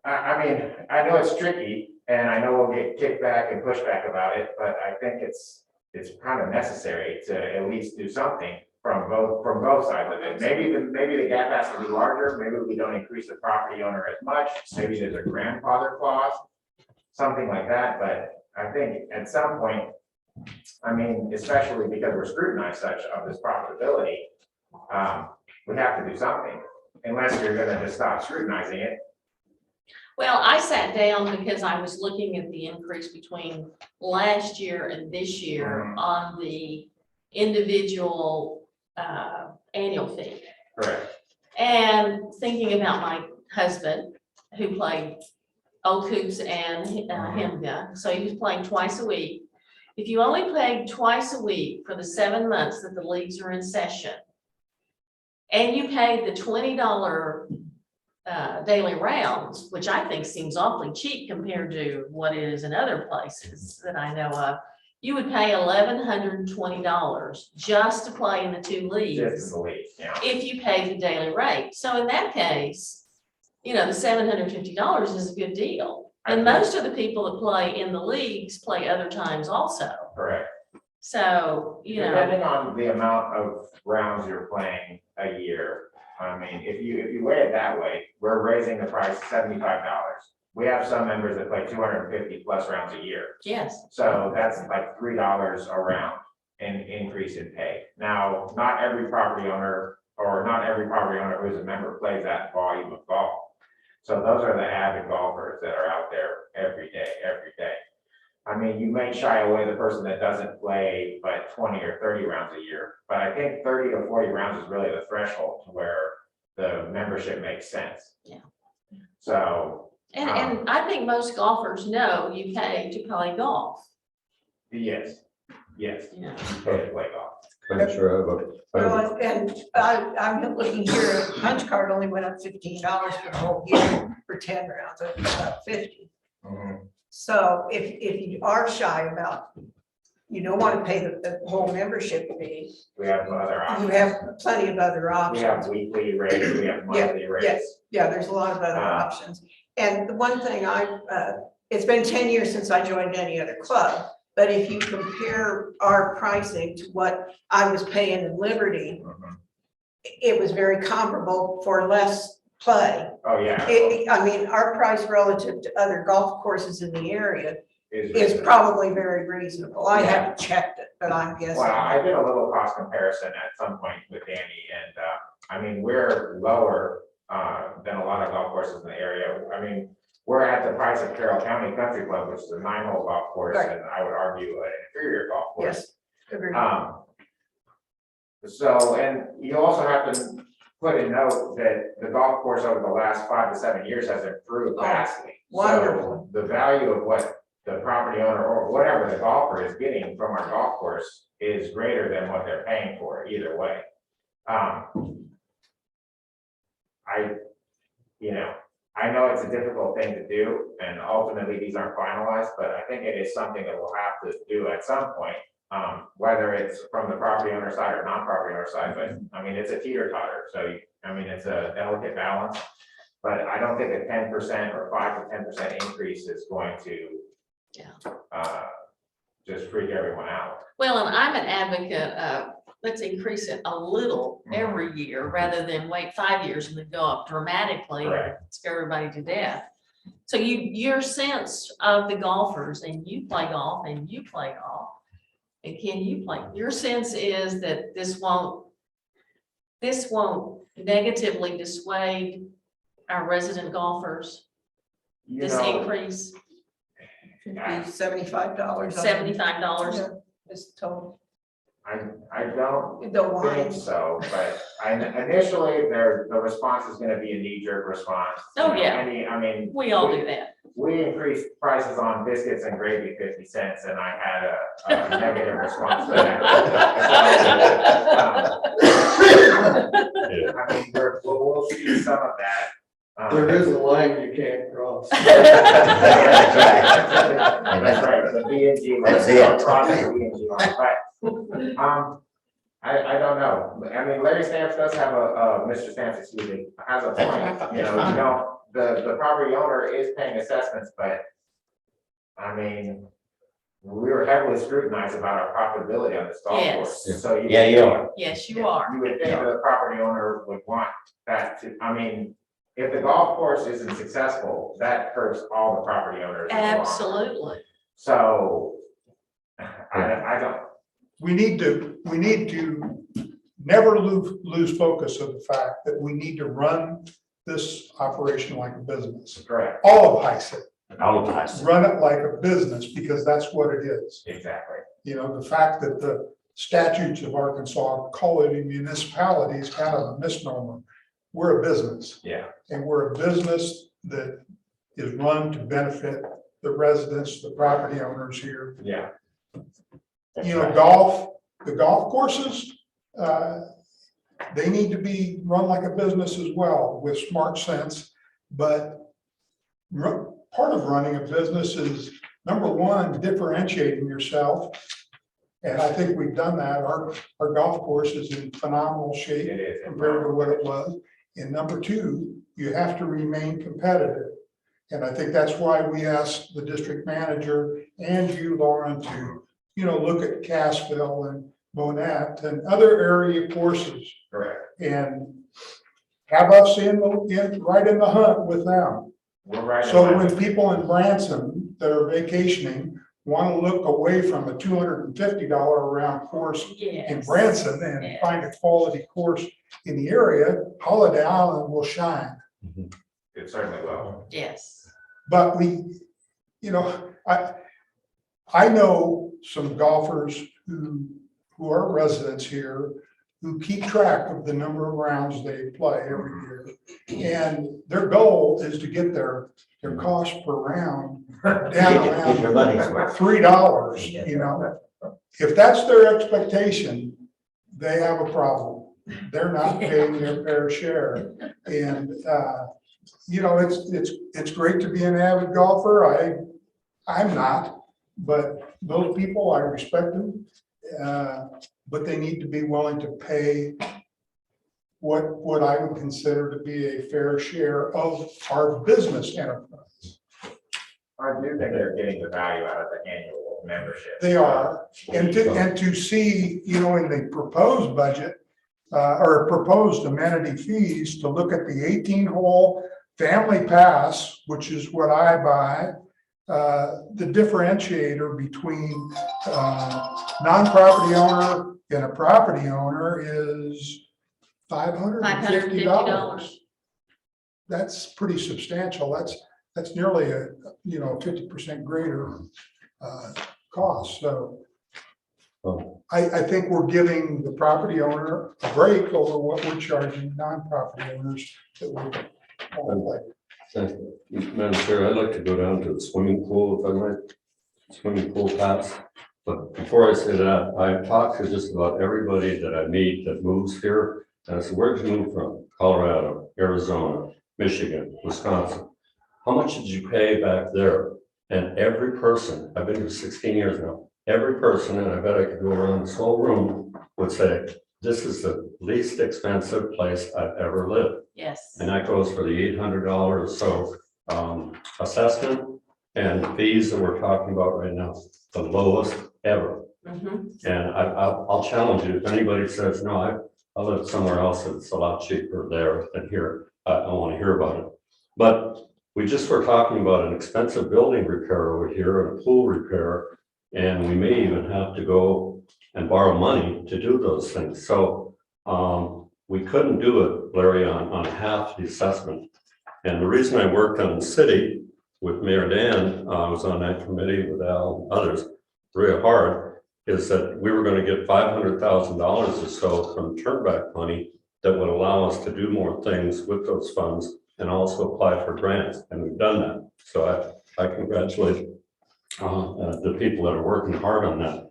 I mean, I know it's tricky, and I know we'll get kickback and pushback about it, but I think it's kind of necessary to at least do something from both sides of it. Maybe the gap has to be larger, maybe we don't increase the property owner as much, maybe there's a grandfather clause, something like that, but I think at some point, I mean, especially because we're scrutinized such of this profitability, we have to do something, unless you're gonna just stop scrutinizing it. Well, I sat down because I was looking at the increase between last year and this year on the individual annual fee. Correct. And thinking about my husband who played Old Coops and Hemga, so he was playing twice a week. If you only played twice a week for the 7 months that the leagues are in session, and you paid the $20 daily rounds, which I think seems awfully cheap compared to what it is in other places that I know of, you would pay $1,120 just to play in the 2 Just leagues the league, yeah. if you pay the daily rate. So in that case, the $750 is a good deal. And most of the people that play in the leagues play other times also. Correct. So, Depending on the amount of rounds you're playing a year, I mean, if you weigh it that way, we're raising the price $75. We have some members that play 250 plus rounds a year. yes, So that's like $3 a round in increase in pay. Now, not every property owner who's a member plays that volume of golf. So those are the avid golfers that are out there every day. I mean, you may shy away the person that doesn't play but 20 or 30 rounds a year, but I think 30 to 40 rounds is really the threshold to where the membership makes sense. Yeah. So, and I think most golfers know you pay to play golf. yes, Yeah. you pay to play golf. I'm sure, Well, and I'm looking here, punch card only went up $15 for the whole year for 10 rounds, it was about 50. Mhm. So if you are shy about, you don't want to pay the whole membership fee, We have other you options. have plenty of other We have options. weekly rates, we have monthly rates. Yes, yeah, there's a lot of other options. And the one thing it's been 10 years since I joined any other club, but if you compare our pricing to what I was paying in Liberty, Mhm. it was very comparable for less play. Oh, yeah. I mean, our price relative to other golf courses in the area is reasonable. probably very reasonable. I haven't checked it, but I'm guessing. Well, I did a little cost comparison at some point with Danny, and, I mean, we're lower, than a lot of golf courses in the area. I mean, we're at the price of Carroll County Country Club, which is a 9-hole golf course, Right. and I would argue an inferior golf course. Yes, agreed. So, and you also have to put in note that the golf course over the last 5 to 7 years has improved Oh, vastly. wonderful. So the value of what the property owner or whatever the golfer is getting from our golf course is greater than what they're paying for either way. I know it's a difficult thing to do, and ultimately these aren't finalized, but I think it is something that we'll have to do at some point. Whether it's from the property owner side or non-property owner side, but I mean, it's a teeter-totter, so it's a delicate balance. But I don't think a 10% or 5 to 10% increase is going to just freak everyone out. Well, and I'm an advocate of, let's increase it a little every year rather than wait 5 years and then go up dramatically and Correct. scare everybody to death. So your sense of the golfers, and you play golf and you play golf, and Ken, you play, your sense is that this won't negatively dissuade our resident golfers, this increase, Should be $75. $75. Is total. I don't The think wine. so, but initially, the response is gonna be a knee-jerk response. Oh, yeah. I mean. We all do that. We increased prices on biscuits and gravy 50 cents, and I had a negative response to that. yeah. I mean, we'll see some of that. There is a line you can't cross. That's right, the B and G. That's it. I don't know. I mean, Larry Stamps does have Mr. Stamps, excuse me, has a point. The property owner is paying assessments, but I mean, we were heavily scrutinized about our profitability on this golf course. Yes. So Yeah, you are. Yes, you are. You would think the property owner would want that to, I mean, if the golf course isn't successful, that hurts all the property owners. in the long run. Absolutely. So, I don't, We need to never lose focus of the fact that we need to run this operation like a business. correct, All of HISID, All the time. run it like a business because that's what it is. exactly. The fact that the statutes of Arkansas call it a municipality is kind of a misnomer. We're a business, Yeah, and we're a business that is run to benefit the residents, the property owners here. Yeah. You know, the golf courses, they need to be run like a business as well with smart sense. But part of running a business is, number one, differentiating yourself. And I think we've done that. Our golf course is in phenomenal shape It is. compared to what it was. And number two, you have to remain competitive. And I think that's why we asked the district manager and you, Lauren, to, you know, look at Cassville and Monette and other area courses Correct. and have us right in the hunt with them. We're right. in So line. when people in Branson that are vacationing want to look away from a $250 a round course in Yes. Branson and Yes. find a quality course in the area, Holiday Island will shine. It certainly will. Yes. But you know, I know some golfers who are residents here who keep track of the number of rounds they play every year. And their goal is to get their cost per round down Get your money's around worth. $3, you know? If that's their expectation, they have a problem. They're not paying their fair share. And, you know, it's great to be an avid golfer. I'm not, but those people, I respect them. But they need to be willing to pay what I would consider to be a fair share of our business enterprise. I do think they're getting the value out of the annual membership. They are, and to see, you know, in the proposed budget, or proposed amenity fees, to look at the 18-hole family pass, which is what I buy, the differentiator between non-property owner and a property owner is $550. $550. That's pretty substantial. That's nearly a, you know, 50% greater cost. So I think we're giving the property owner a break over what we're charging non-property owners that we Thank you. Madam Chair, I'd like to go down to the swimming pool, if I might, swimming pool pass. But before I say that, I talked to just about everybody that I meet that moves here. And I said, where'd you move from? Colorado, Arizona, Michigan, Wisconsin. How much did you pay back there? And every person, I've been here 16 years now, every person, and I bet I could go around this whole room, would say, this is the least expensive place I've ever lived. Yes. And that goes for the $800 or so assessment and fees that we're talking about right now, the lowest ever. Mhm. And I'll challenge you, if anybody says, no, I live somewhere else that's a lot cheaper there than here, I want to hear about it. But we just were talking about an expensive building repair over here and a pool repair, and we may even have to go and borrow money to do those things. So we couldn't do it, Larry, on half the assessment. And the reason I worked on the city with Mayor Dan, I was on that committee with Al and others, real hard, is that we were going to get $500,000 or so from turnback money that would allow us to do more things with those funds and also apply for grants. And we've done that. So I congratulate the people that are working hard on that.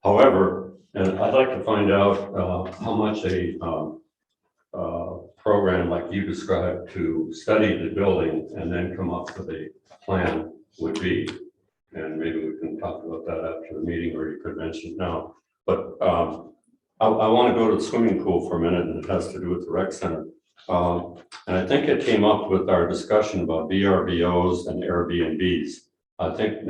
However, and I'd like to find out how much a program like you described to study the building and then come up with a plan would be. And maybe we can talk about that after the meeting, or you could mention it now. But I want to go to the swimming pool for a minute, and it has to do with the rec center. And I think it came up with our discussion about VRBOs and Airbnbs. I think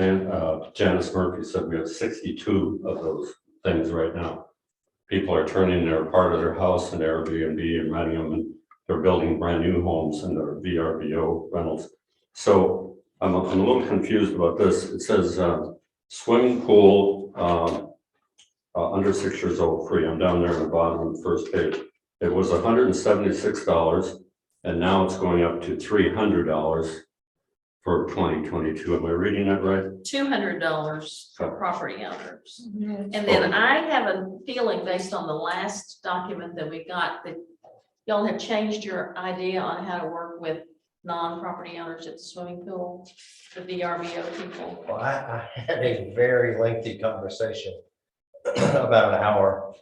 Janice Murphy said we have 62 of those things right now. People are turning their part of their house into Airbnb and renting them, and they're building brand new homes and their VRBO rentals. So I'm a little confused about this. It says swimming pool under 6 years old free. I'm down there in the bottom of the first page. It was $176, and now it's going up to $300 for 2022. Am I reading that right? $200 for property owners. And then I have a feeling, based on the last document that we got, that y'all have changed your idea on how to work with non-property owners at the swimming pool, the VRBO people? Well, I had a very lengthy conversation about an hour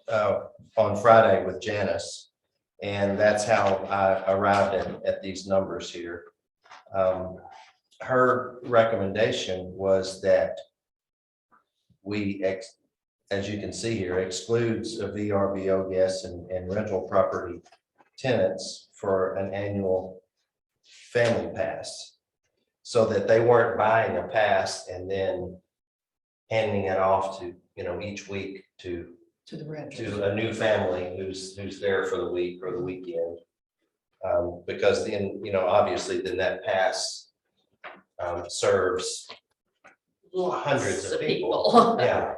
on Friday with Janice. And that's how I arrived at these numbers here. Her recommendation was that as you can see here, excludes a VRBO guests and rental property tenants for an annual family pass. So that they weren't buying a pass and then handing it off to, each week to a new family who's there for the week or the weekend. Because then, obviously then that pass serves hundreds of people. Yeah.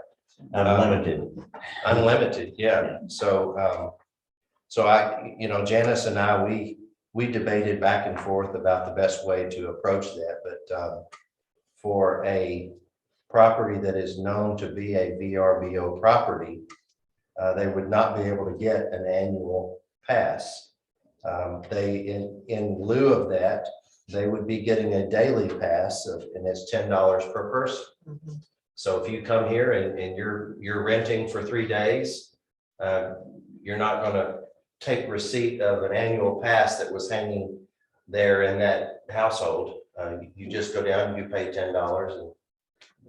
Unlimited, yeah. So, Janice and I, we debated back and forth about the best way to approach that, but for a property that is known to be a VRBO property, they would not be able to get an annual pass. In lieu of that, they would be getting a daily pass and it's $10 per person. So if you come here and you're renting for 3 days, you're not going to take receipt of an annual pass that was hanging there in that household. You just go down, you pay $10, and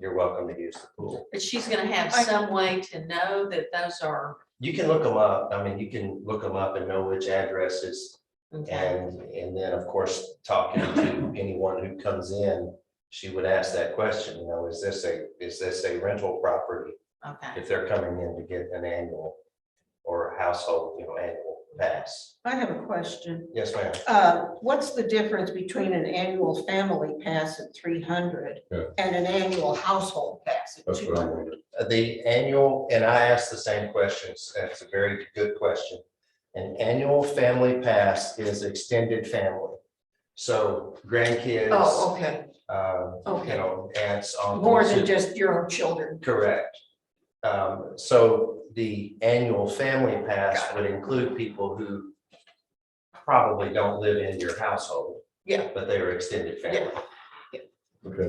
you're welcome to use the pool. But she's gonna have some way to know that those are. You can look them up. I mean, you can look them up and know which addresses. Okay. And then, of course, talking to anyone who comes in, she would ask that question, is this a rental property? Okay. If they're coming in to get an annual or household, annual pass. I have a question. Yes, ma'am. What's the difference between an annual family pass at 300 Yeah. and an annual household pass at That's what I 200? wondered. The annual, and I asked the same questions. That's a very good question. An annual family pass is extended family. So grandkids. Oh, okay. Okay. Aunts, uncles. More than just your own children. Correct. So the annual family pass would include people who probably don't live in your household. Yeah. But they are extended family. Okay,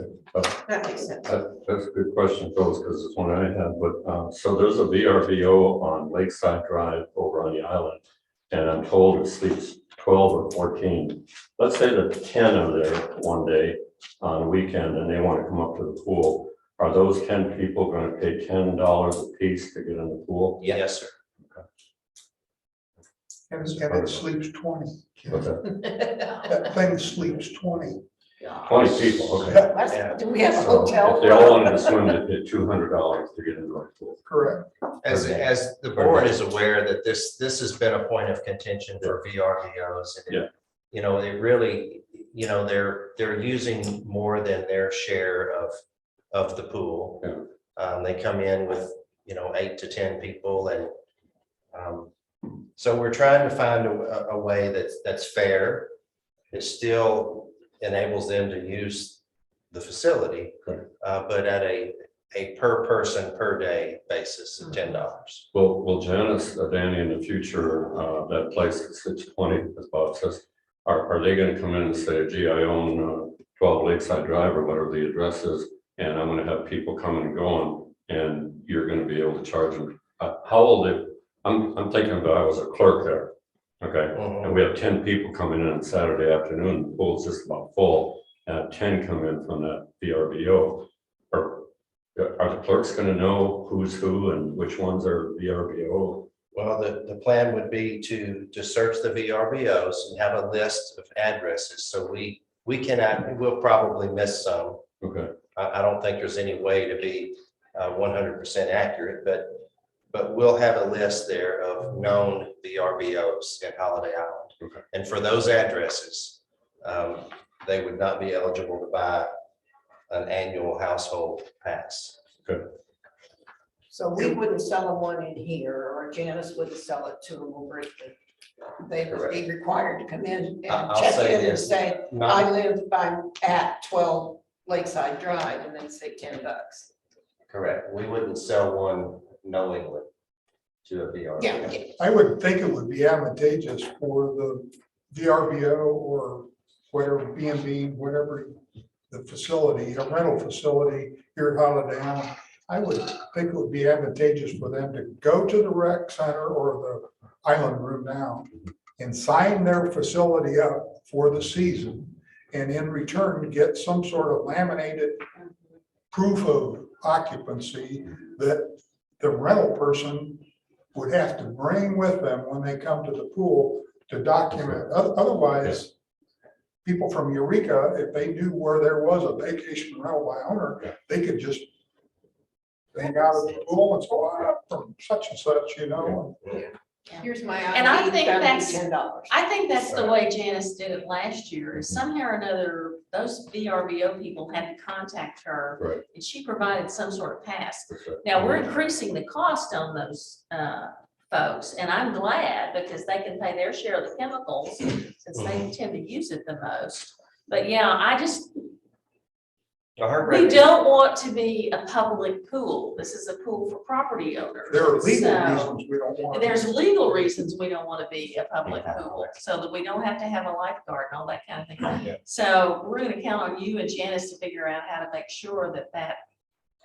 That makes sense. that's a good question, Phyllis, because it's one I had, but, so there's a VRBO on Lakeside Drive over on the island. And I'm told it sleeps 12 or 14. Let's say that 10 are there one day on a weekend and they want to come up to the pool. Are those 10 people going to pay $10 a piece to get in the pool? Yes, sir. And it sleeps 20. What's that? That thing sleeps 20. 20 people, okay. Yeah. Do we have a So hotel? if they all wanted to swim, they'd pay $200 to get into our pool. Correct. As the board is aware that this has been a point of contention for VRBOs. And Yeah. It really, they're using more than their share of the pool. Yeah. They come in with, 8 to 10 people and so we're trying to find a way that's fair. It still enables them to use the facility, but at a per person per day basis of $10. Will Janice, Danny, in the future, that place at 620, as Bob says, are they going to come in and say, gee, I own 12 Lakeside Drive or whatever the address is, and I'm going to have people coming and going, and you're going to be able to charge them? How will they? I'm thinking about, I was a clerk there, okay, and we have 10 people coming in on Saturday afternoon. The pool's just about full, and 10 come in from that VRBO. Are the clerks going to know who's who and which ones are VRBO? Well, the plan would be to search the VRBOs and have a list of addresses. So we'll probably miss some. Okay. I don't think there's any way to be 100% accurate, but we'll have a list there of known VRBOs in Holiday Island. Okay. And for those addresses, they would not be eligible to buy an annual household pass. Good. So we wouldn't sell them one in here, or Janice wouldn't sell it to them over at they would be required to come in and I'll check say in and this, say, not- I'm at 12 Lakeside Drive, and then say $10. Correct. We wouldn't sell one knowingly to a VRBO. Yeah. I would think it would be advantageous for the VRBO or whatever B&B, whatever the facility, a rental facility here at Holiday Island, I would think it would be advantageous for them to go to the rec center or the island room now and sign their facility up for the season, and in return, get some sort of laminated proof of occupancy that the rental person would have to bring with them when they come to the pool to document. Otherwise, people from Eureka, if they knew where there was a vacation rental by owner, they could just hang out at the pool and so from such and such, you know. Here's my And I ID, think found me that's- $10. I think that's the way Janice did it last year, is somehow or another, those VRBO people had to contact her. Right. And she provided some sort of pass. That's right. Now, we're increasing the cost on those folks, and I'm glad because they can pay their share of the chemicals since they tend to use it the most. But yeah, we don't want to be a public pool. This is a pool for property owners. There are legal So- reasons we don't want. There's legal reasons we don't want to be a public pool, so that we don't have to have a lifeguard and all that kind of thing. So we're gonna count on you and Janice to figure out how to make sure that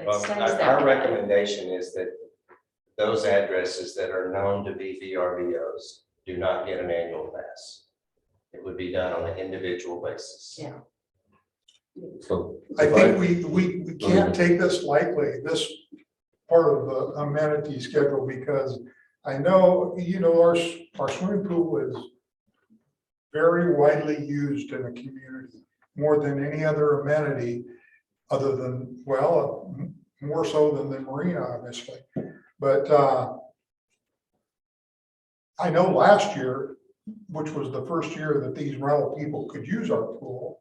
Well, stays that our way. recommendation is that those addresses that are known to be VRBOs do not get an annual pass. It would be done on an individual basis. Yeah. So. I think we can't take this lightly, this part of the amenity schedule, because I know, you know, our swimming pool is very widely used in the community, more than any other amenity, other than, well, more so than the marina, obviously. But I know last year, which was the first year that these rental people could use our pool,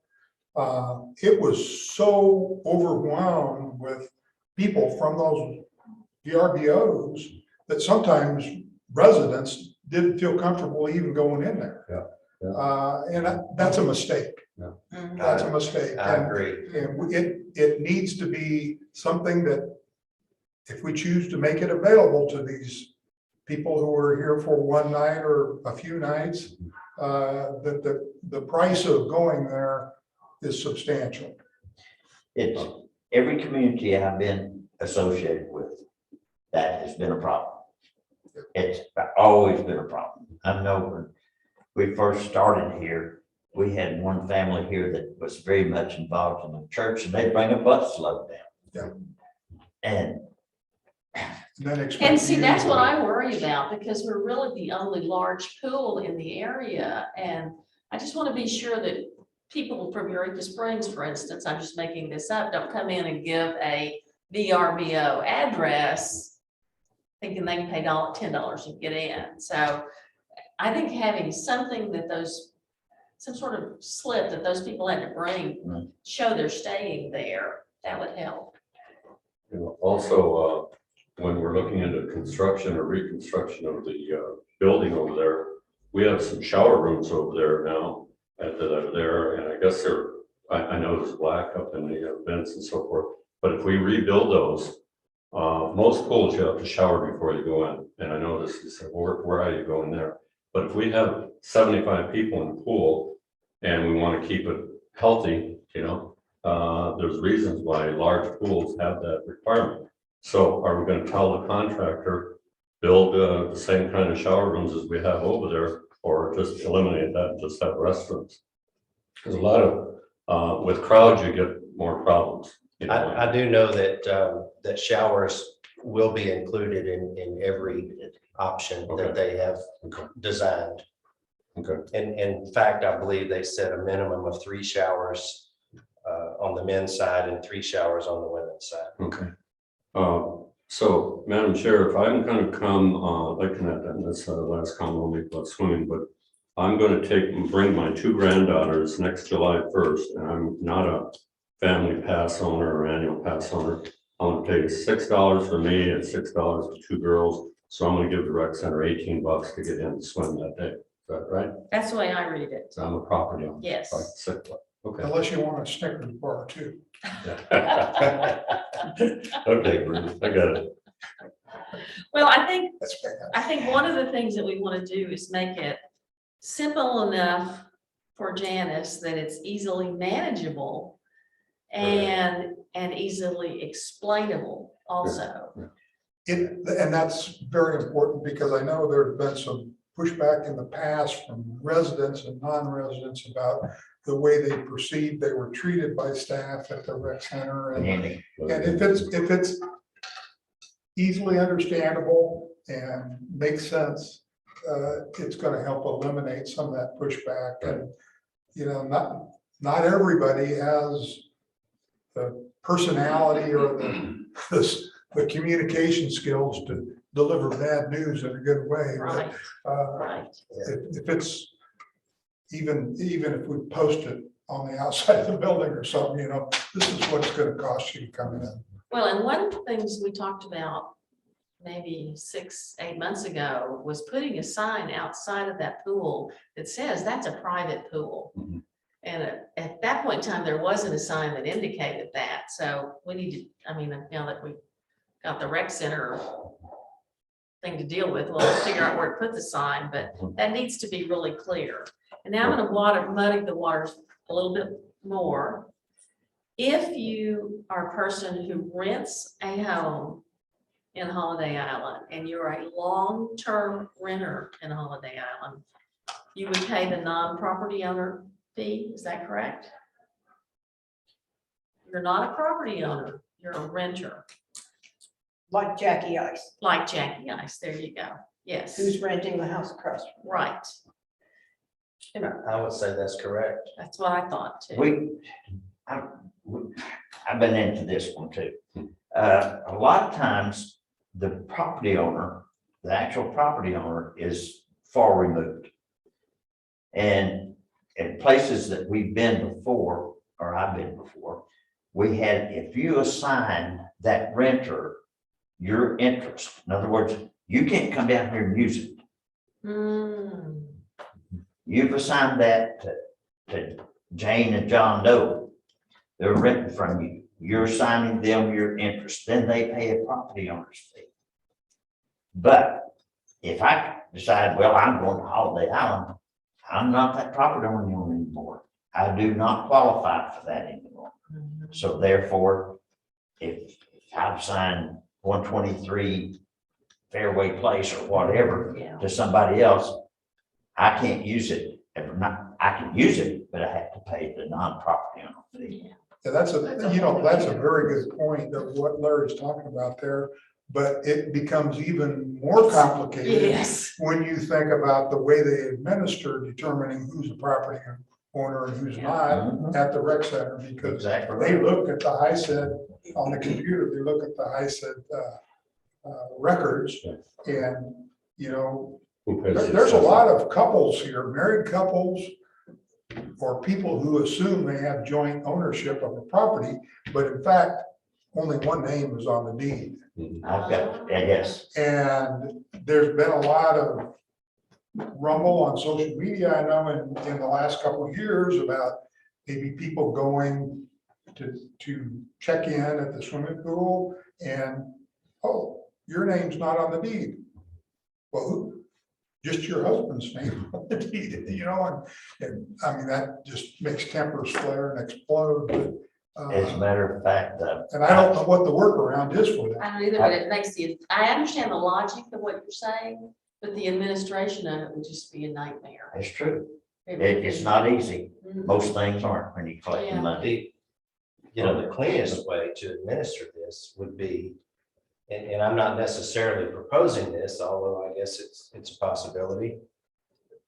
it was so overwhelmed with people from those VRBOs that sometimes residents didn't feel comfortable even going in there. And that's a mistake. Mhm. That's a mistake. I And agree. it needs to be something that if we choose to make it available to these people who are here for one night or a few nights, that the price of going there is substantial. It's every community I've been associated with, that has been a problem. It's always been a problem. I know when we first started here, we had one family here that was very much involved in the church, and they'd bring a bus load down. And then expect And see, you- that's what I worry about, because we're really the only large pool in the area, and I just want to be sure that people from Eureka Springs, for instance, I'm just making this up, don't come in and give a VRBO address thinking they can pay $10 and get in. So I think having something that some sort of slip that those people had to bring, show they're staying there, that would help. You know, also, when we're looking into construction or reconstruction of the building over there, we have some shower rooms over there now that are there, and I guess I know there's black up in the vents and so forth, but if we rebuild those, most pools you have to shower before you go in, and I know this is, where are you going there? But if we have 75 people in the pool and we want to keep it healthy, you know, there's reasons why large pools have that requirement. So are we going to tell the contractor, build the same kind of shower rooms as we have over there, or just eliminate that and just have restrooms? Because a lot of, with crowds, you get more problems. You know? I do know that showers will be included in every option that they have designed. Okay. And in fact, I believe they set a minimum of 3 showers on the men's side and 3 showers on the women's side. Okay. So, Madam Chair, if I'm going to come, looking at that, that's the last comment I'll make about swimming, but I'm going to bring my 2 granddaughters next July 1st, and I'm not a family pass owner or annual pass owner. I'm going to pay $6 for me and $6 for 2 girls. So I'm going to give the rec center $18 to get in and swim that day. Is that right? That's the way I read it. So I'm a property owner. Yes. Right, $6. Okay. Unless you want a Snickers bar too. Okay, Bruce, I got it. Well, I think That's bad. one of the things that we want to do is make it simple enough for Janice that it's easily manageable and easily explainable also. And that's very important because I know there's been some pushback in the past from residents and non-residents about the way they perceived they were treated by staff at the rec center. And if it's easily understandable and makes sense, it's gonna help eliminate some of that pushback. And, you know, not everybody has the personality or the communication skills to deliver bad news in a good way. Right, But, right. if it's, even if we post it on the outside of the building or something, you know, this is what's gonna cost you coming in. Well, and one of the things we talked about maybe 6-8 months ago was putting a sign outside of that pool that says that's a private pool. Mhm. And at that point in time, there wasn't a sign that indicated that. So we need to, I mean, now that we got the rec center thing to deal with, we'll figure out where to put the sign, but that needs to be really clear. And now I'm gonna muddy the waters a little bit more. If you are a person who rents a home in Holiday Island and you're a long-term renter in Holiday Island, you would pay the non-property owner fee, is that correct? You're not a property owner, you're a renter, Like Jackie Ice, like Jackie Ice, there you go, yes, who's renting the house across. from her. right. I would say that's correct. That's what I thought too. I've been into this one too. A lot of times, the property owner, the actual property owner is far removed. And in places that we've been before, or I've been before, we had, if you assign that renter your interest, in other words, you can't come down here and use it. Hmm, You've assigned that to Jane and John Doe. They're renting from you. You're assigning them your interest. Then they pay a property owner's fee. But if I decide, well, I'm going to Holiday Island, I'm not that property owner anymore. I do not qualify for that anymore. So therefore, if I've signed 123 Fairway Place or whatever yeah, to somebody else, I can't use it. I can use it, but I have to pay the non-property owner fee. yeah. Yeah, that's a very good point of what Larry's talking about there, but it becomes even more complicated Yes, when you think about the way they administer determining who's a property owner and who's not at the rec center, because Exactly. they look at the HISID on the computer, they look at the HISID records, and, you know, there's a lot of couples here, married couples, or people who assume they have joint ownership of a property, but in fact, only one name is on the deed. I've got, yes. And there's been a lot of rumble on social media, I know, in the last couple of years about maybe people going to check in at the swimming pool and, oh, your name's not on the deed. Well, just your husband's name on the deed, you know, and I mean, that just makes tempers flare and explode. But, As a matter of fact, and I don't know what the workaround is for that. I don't either, but it makes I understand the logic of what you're saying, but the administration of it would just be a nightmare. it's true. It would It's be. not easy. Mhm. Most things aren't when you collect the Yeah. money. The cleanest way to administer this would be, and I'm not necessarily proposing this, although I guess it's a possibility,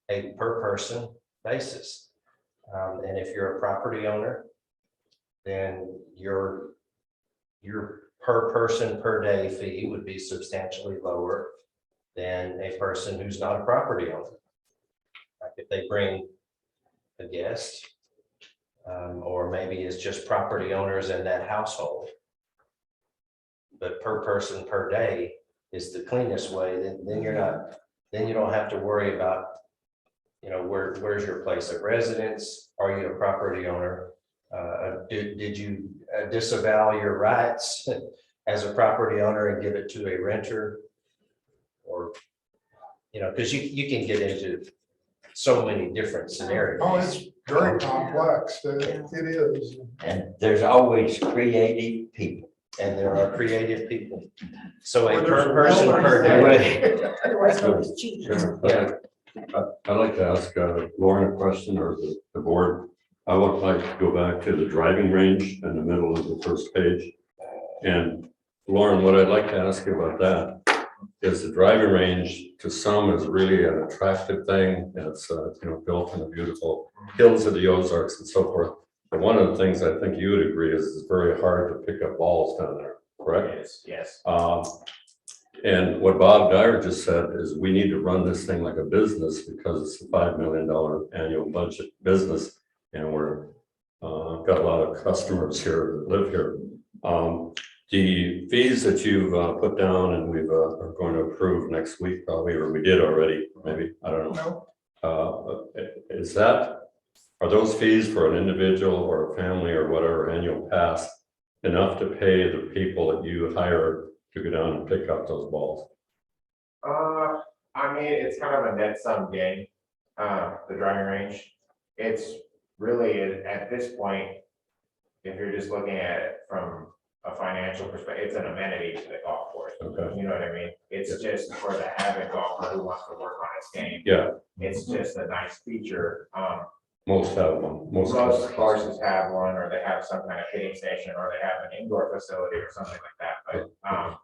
a per person basis. And if you're a property owner, then your per person per day fee would be substantially lower than a person who's not a property owner. Like if they bring a guest, or maybe it's just property owners in that household. But per person per day is the cleanest way, then you're not, then you don't have to worry about, where's your place of residence? Are you a property owner? Did you disavow your rights as a property owner and give it to a renter? Or, because you can get into so many different scenarios. Oh, it's very complex. It is. And there's always creative people. And there are creative people. So a Well, per there's person per nobody day. Otherwise, nobody's cheating. Sure. I'd like to ask Lauren a question, or the board. I would like to go back to the driving range in the middle of the first page. And Lauren, what I'd like to ask you about that is the driving range to some is really an attractive thing. It's built in the beautiful hills of the Ozarks and so forth. But one of the things I think you would agree is it's very hard to pick up balls down there, correct? Yes. And what Bob Dyer just said is we need to run this thing like a business because it's a $5 million annual budget business. And we're got a lot of customers here that live here. The fees that you've put down and we've are going to approve next week probably, or we did already, maybe, I don't know. Are those fees for an individual or a family or whatever annual pass enough to pay the people that you hire to go down and pick up those balls? I mean, it's kind of a net sum game, the driving range. It's really, at this point, if you're just looking at it from a financial perspective, it's an amenity to the golf course. Okay. You know what I mean? It's just for the avid golfer who wants to work on his game. Yeah, It's just a nice feature. most have one. Most Courses have one, or they have some kind of hitting station, or they have an indoor facility or something like that, but,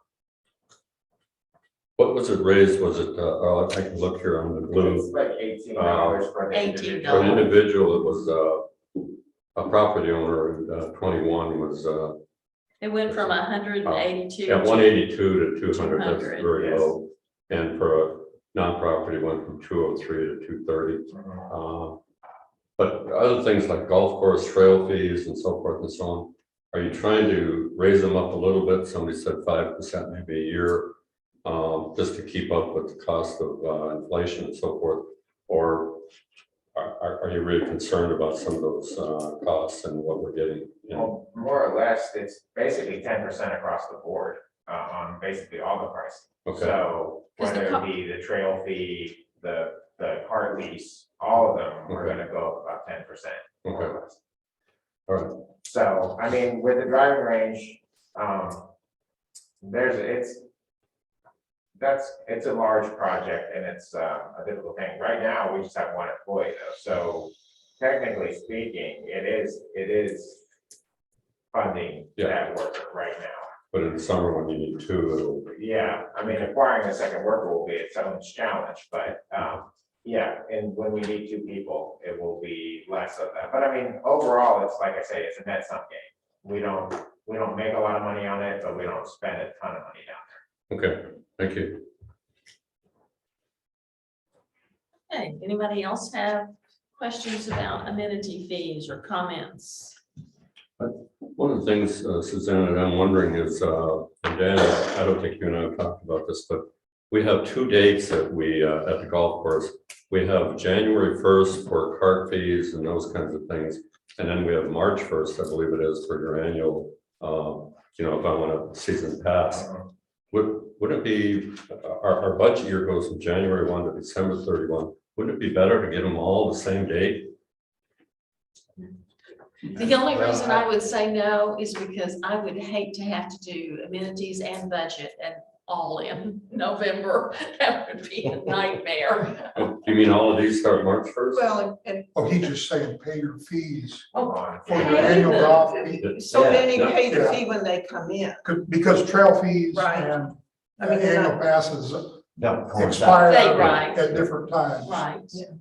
What was it raised? Was it, I can look here on the blue. it's like $18 for the individual. For an individual, it was a property owner, 21 was, It went from 182. yeah, 182 to 200, that's 200, very yes. low. And for a non-property, went from 203 to 230. But other things like golf course trail fees and so forth and so on, are you trying to raise them up a little bit? Somebody said 5% maybe a year, just to keep up with the cost of inflation and so forth? Or are you really concerned about some of those costs and what we're getting? Well, more or less, it's basically 10% across the board, on basically all the pricing. Okay, So whether it be the trail fee, the cart lease, all of them are Okay. gonna go up about 10%. more or Okay. less. all right, So, I mean, with the driving range, it's a large project and it's a difficult thing. Right now, we just have one employee though, so technically speaking, it is funding Yeah. that work right now. but in the summer when you need two, it'll, Yeah, I mean, acquiring a second worker will be its own challenge, but yeah, and when we need two people, it will be less of that. But I mean, overall, it's like I say, it's a net sum game. We don't make a lot of money on it, but we don't spend a ton of money down there. okay, thank you. Okay, anybody else have questions about amenity fees or comments? One of the things, Suzanne, and I'm wondering is, and Dan, I don't think you and I have talked about this, but we have two dates that we, at the golf course. We have January 1st for cart fees and those kinds of things. And then we have March 1st, I believe it is, for your annual, if I want a season pass. Would it be, our budget year goes from January 1 to December 31. Wouldn't it be better to get them all the same date? The only reason I would say no is because I would hate to have to do amenities and budget and all in November. That would be a nightmare. You mean all of these start March 1st? Well, and Oh, he's just saying pay your fees Oh, for your Pay annual them. golf fee. so many Yeah. pay the Yeah. fee when they come in. Because trail fees Right. and I mean, they're annual not- passes Don't coincide. expire They right. at different times. Right,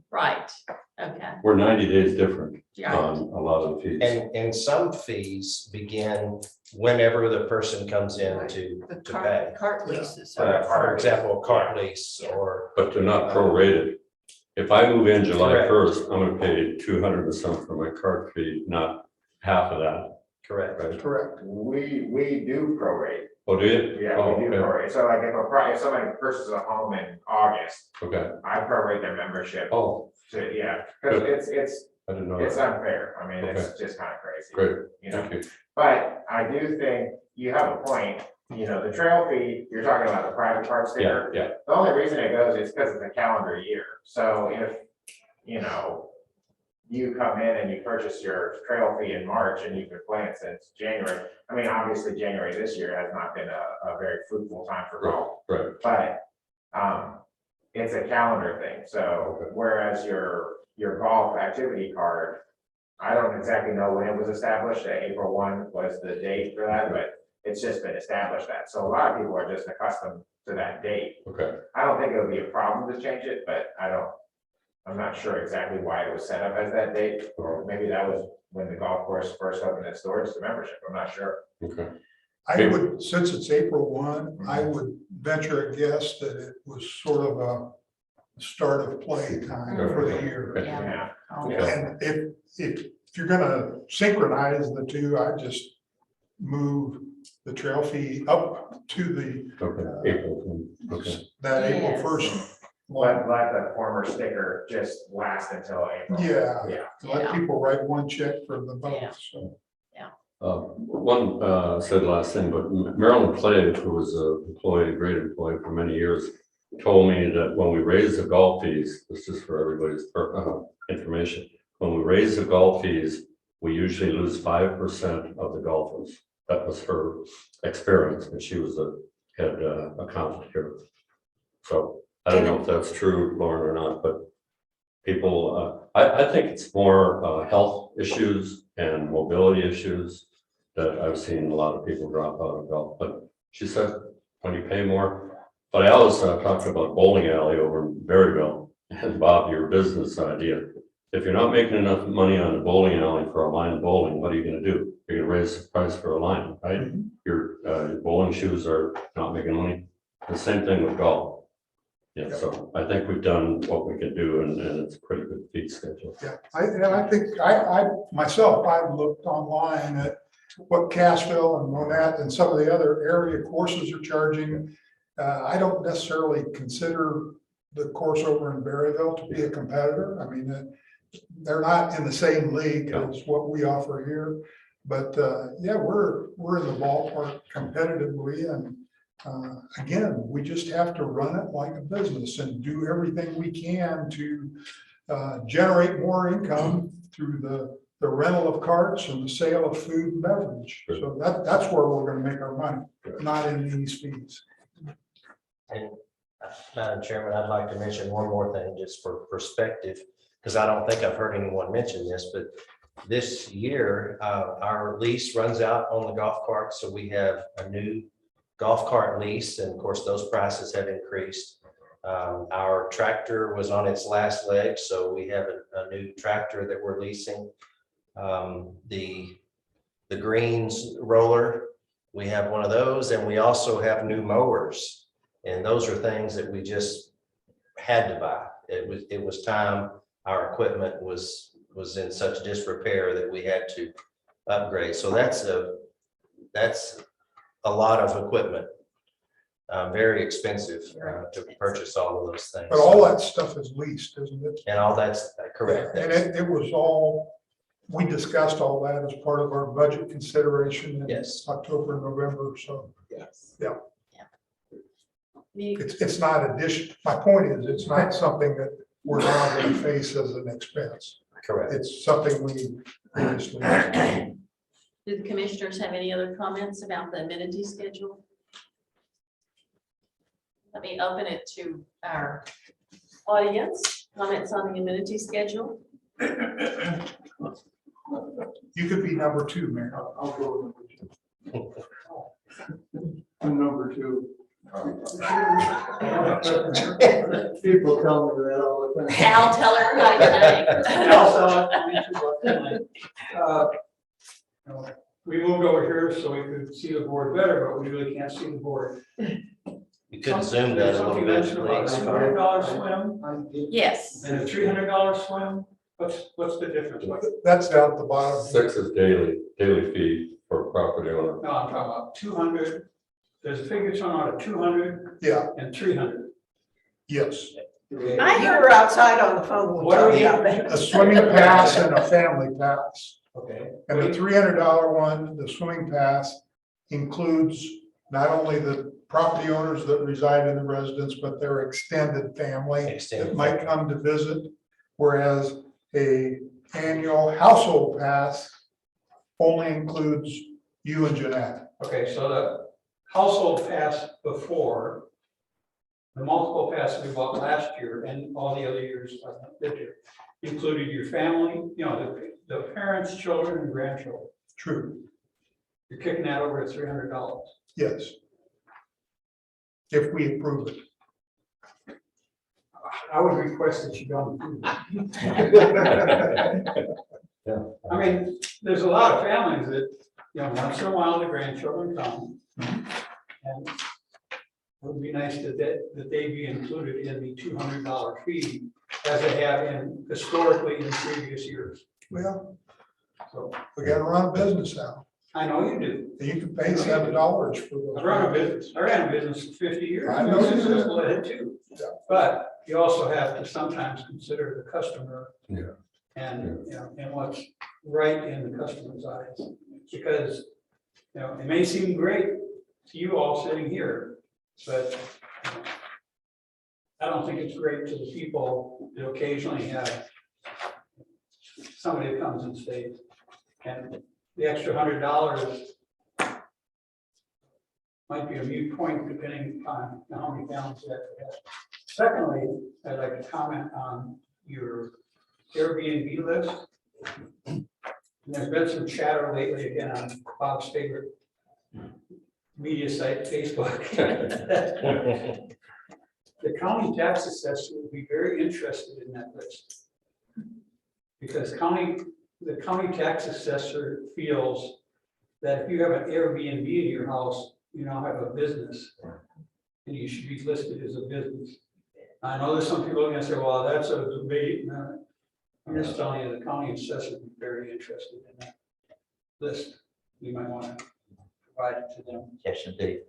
right, okay. We're 90 days different Yeah. on a lot of the fees. And some fees begin whenever the person comes in to The pay. cart leases. For example, a cart lease or. But they're not prorated. If I move in July Correct. 1st, I'm gonna pay 200 and some for my cart fee, not half of that, Correct. right? Correct. We do prorate. Oh, do you? Yeah, Oh, we do okay. prorate. So like if somebody purchases a home in August, Okay, I prorate their membership oh, to, yeah, because it's I didn't know it's that. unfair. I mean, it's just kind of crazy. Great, You know, thank you. but I do think you have a point, the trail fee, you're talking about the private parts Yeah, there. yeah, The only reason it goes is because it's a calendar year. So you know, you come in and you purchase your trail fee in March and you've been playing since January. I mean, obviously, January this year has not been a very fruitful time for golf. Right. But it's a calendar thing, so whereas your golf activity card, I don't exactly know when it was established, that April 1 was the date for that, but it's just been established that, so a lot of people are just accustomed to that date. Okay. I don't think it would be a problem to change it, but I'm not sure exactly why it was set up as that date, or maybe that was when the golf course first opened its doors to membership, I'm not sure. Okay. I would, since it's April 1, I would venture a guess that it was sort of a start of play time for the year. Yeah. And if you're gonna synchronize the two, I just move the trail fee up to the, Okay. April. Okay. that April Yes. 1st. Let the former sticker just last until April. Yeah, Yeah. let people write one check for the Yeah. both, so. One said last thing, but Marilyn Clay, who was a great employee for many years, told me that when we raise the golf fees, this is for everybody's information, when we raise the golf fees, we usually lose 5% of the golfers. That was her experience, and she was a head accountant here. So I don't know if that's true, Lauren, or not, but people, I think it's more health issues and mobility issues that I've seen a lot of people drop out of golf. But she said, when you pay more, but I always talk about bowling alley over in Berryville, and Bob, your business idea. If you're not making enough money on the bowling alley for a line bowling, what are you gonna do? You're gonna raise the price for a line, right? Your bowling shoes are not making money. The same thing with golf. Yeah, so I think we've done what we can do, and it's a pretty good fee schedule. Yeah, I think I myself, I've looked online at what Cashville and Monette and some of the other area courses are charging. I don't necessarily consider the course over in Berryville to be a competitor. I mean, they're not in the same league as what we offer here. But yeah, we're in the ballpark competitively, and again, we just have to run it like a business and do everything we can to generate more income through the rental of carts and the sale of food and beverage. So that's where we're gonna make our money, not in these fees. And Madam Chairman, I'd like to mention one more thing just for perspective, because I don't think I've heard anyone mention this, but this year, our lease runs out on the golf cart. So we have a new golf cart lease, and of course, those prices have increased. Our tractor was on its last leg, so we have a new tractor that we're leasing. The greens roller, we have one of those, and we also have new mowers. And those are things that we just had to buy. It was time. Our equipment was in such disrepair that we had to upgrade. So that's a lot of equipment. Very expensive to purchase all of those things. But all that stuff is leased, isn't it? And all that's correct. And it was all, we discussed all that as part of our budget consideration in Yes. October and November, so. Yes. Yeah. Me- It's not addition, my point is, it's not something that we're now going to face as an expense. Correct. It's something we previously. Do the commissioners have any other comments about the amenity schedule? Let me open it to our audience. Comments on the amenity schedule? You could be number two, Mayor. I'll go number two. I'm number two. People tell me that all the time. Al, tell her hi We moved over here so we could see the board better, but we really can't see the board. You could zoom that a little bit, please. $200 swim Yes. and a $300 swim. What's the difference? That's down at the bottom. 6 is daily fee for property owner. No, I'm talking about 200. There's a figure shown out of 200 Yeah, and 300. yes. I You heard, were outside on the phone when we What are talked we- about that. A swimming pass and a family pass. Okay. And the $300 one, the swimming pass, includes not only the property owners that reside in the residence, but their extended family that Extended. might come to visit. whereas a annual household pass only includes you and Jeanette. Okay, so the household pass before, the multiple pass we bought last year and all the other years this year, included your family, you know, the parents, children, and grandchildren. True, You're kicking that over at $300. yes. If we approve it. I would request that you don't do that. I mean, there's a lot of families that, you know, once in a while the grandchildren come. And it would be nice that they be included in the $200 fee as they have in historically in previous years. Well, So we gotta run a business now. I know you do. You can pay $7 for those. I run a business. I ran a business for 50 years. I know you did. Successful at it too. Yeah. But you also have to sometimes consider the customer. Yeah. And, you know, and what's right in the customer's eyes. Because, you know, it may seem great to you all sitting here, but you know, I don't think it's great to the people that occasionally have somebody that comes and stays. And the extra $100 might be a moot point depending on how many families you have. Secondly, I'd like to comment on your Airbnb list. And there's been some chatter lately again on Bob's favorite media site, Facebook. The county tax assessor would be very interested in that list. Because the county tax assessor feels that if you have an Airbnb in your house, you now have a business. And you should be listed as a business. I know there's some people are gonna say, well, that's a debate. No, I'm just telling you, the county assessor would be very interested in that list. You might want to provide it to them. Yes, indeed.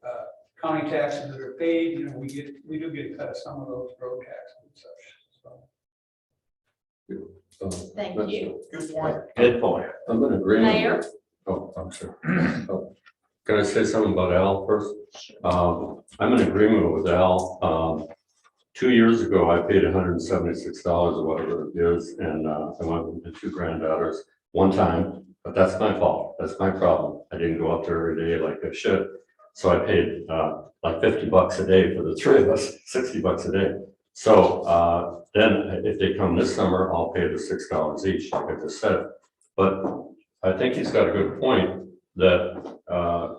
County taxes that are paid, you know, we do get cut some of those road taxes and such, so. Thank That's- you. Good point. Good point. I'm in agreement. Mayor? Oh, I'm sorry. Oh, can I say something about Al first? I'm in agreement with Al. 2 years ago, I paid $176 or whatever it is, and I went with the two granddaughters one time, but that's my fault. That's my problem. I didn't go up there every day like I should. So I paid like $50 a day for the three of us, $60 a day. So then if they come this summer, I'll pay the $6 each, like I just said. But I think he's got a good point that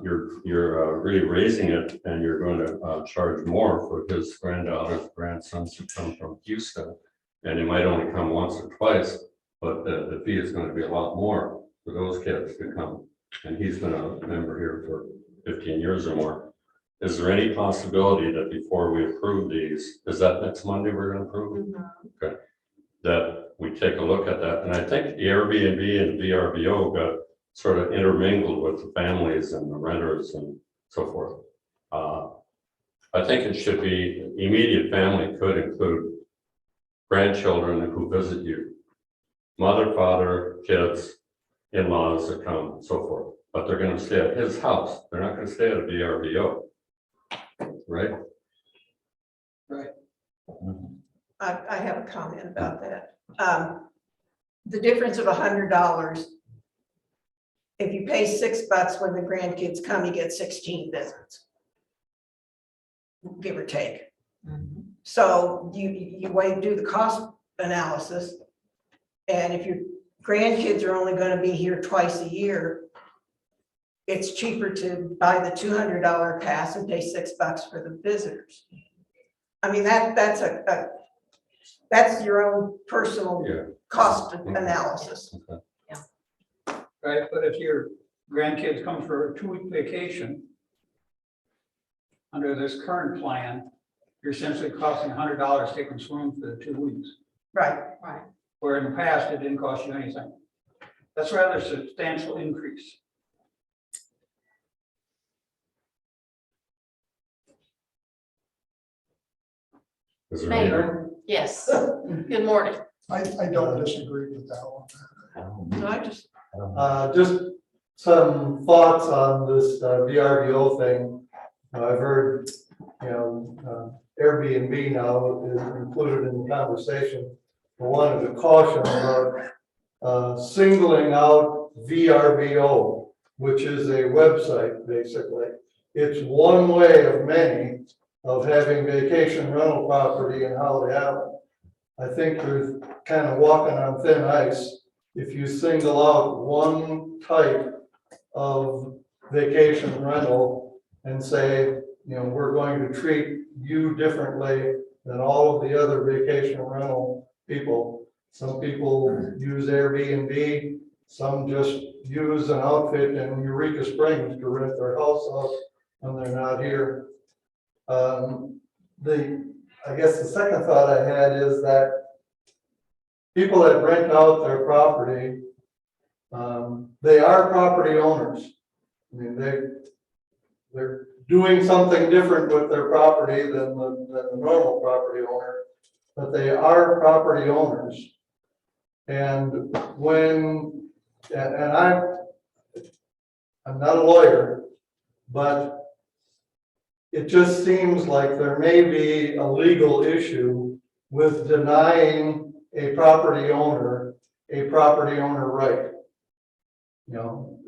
you're really raising it and you're going to charge more for his granddaughters, grandsons who come from Houston. And they might only come once or twice, but the fee is going to be a lot more for those kids to come. And he's been a member here for 15 years or more. Is there any possibility that before we approve these, is that next Monday we're going to approve? Okay. That we take a look at that. And I think the Airbnb and VRBO got sort of intermingled with the families and the renters and so forth. I think it should be immediate family could include grandchildren who visit you, mother, father, kids, in-laws that come, so forth. But they're going to stay at his house. They're not going to stay at a VRBO, right? Right. I have a comment about that. The difference of $100, if you pay $6 when the grandkids come, you get 16 visits. Give or take. So you wait, do the cost analysis. And if your grandkids are only going to be here twice a year, it's cheaper to buy the $200 pass and pay $6 for the visitors. I mean, that's your own personal Yeah. cost analysis. Right, but if your grandkids come for a 2-week vacation, under this current plan, you're essentially costing $100 to take them swimming for the 2 weeks. Right. Where in the past, it didn't cost you anything. That's a rather substantial increase. Is there any- Mayor? Yes. Good morning. I don't disagree with that one. So I just, Just some thoughts on this VRBO thing. I've heard, Airbnb now is included in the conversation. I wanted to caution about singling out VRBO, which is a website, basically. It's one way of many of having vacation rental property in Holiday Island. I think you're kind of walking on thin ice if you single out one type of vacation rental and say, you know, we're going to treat you differently than all of the other vacation rental people. Some people use Airbnb, some just use an outfit in Eureka Springs to rent their house out when they're not here. I guess the second thought I had is that people that rent out their property, they are property owners. I mean, they're doing something different with their property than the normal property owner, but they are property owners. And I'm not a lawyer, but it just seems like there may be a legal issue with denying a property owner right. You know,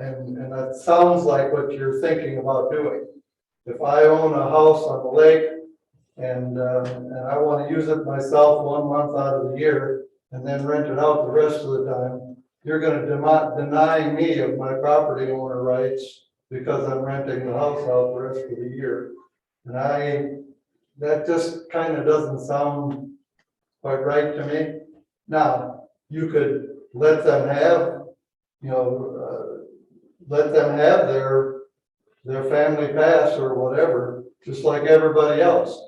and that sounds like what you're thinking about doing. If I own a house on the lake and I want to use it myself 1 month out of the year and then rent it out the rest of the time, you're going to deny me of my property owner rights because I'm renting the house out the rest of the year. And that just kind of doesn't sound quite right to me. Now, you could let them have, let them have their family pass or whatever, just like everybody else.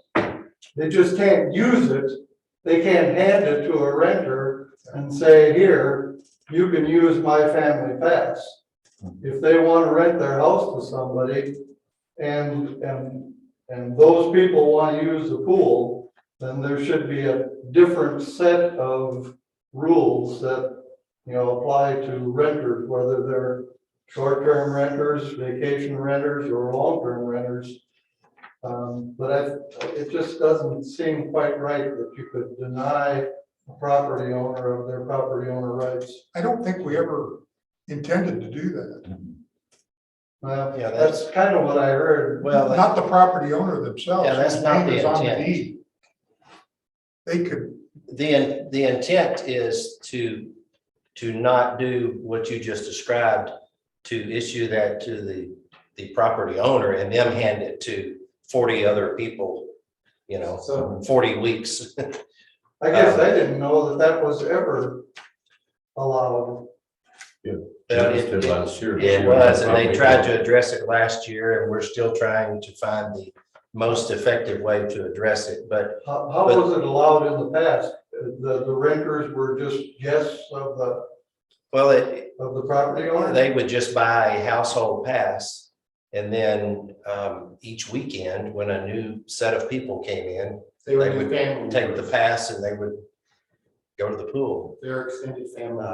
They just can't use it. They can't hand it to a renter and say, here, you can use my family pass. If they want to rent their house to somebody and those people want to use the pool, then there should be a different set of rules that, apply to renters, whether they're short-term renters, vacation renters, or long-term renters. But it just doesn't seem quite right that you could deny a property owner of their property owner rights. I don't think we ever intended to do that. Well, Yeah, that's kind of what I heard. Well, Not the property owner themselves. Yeah, that's not the Name is on intent. deed. They could, the intent is to not do what you just described, to issue that to the property owner and them hand it to 40 other people, So 40 weeks. I guess I didn't know that was ever allowed. Just did last year. It was, and they tried to address it last year, and we're still trying to find the most effective way to address it, but How was it allowed in the past? The renters were just guests of the property owner? they would just buy a household pass. And then each weekend, when a new set of people came in, They were they would family take the members. pass and they would go to the pool. Their extended family.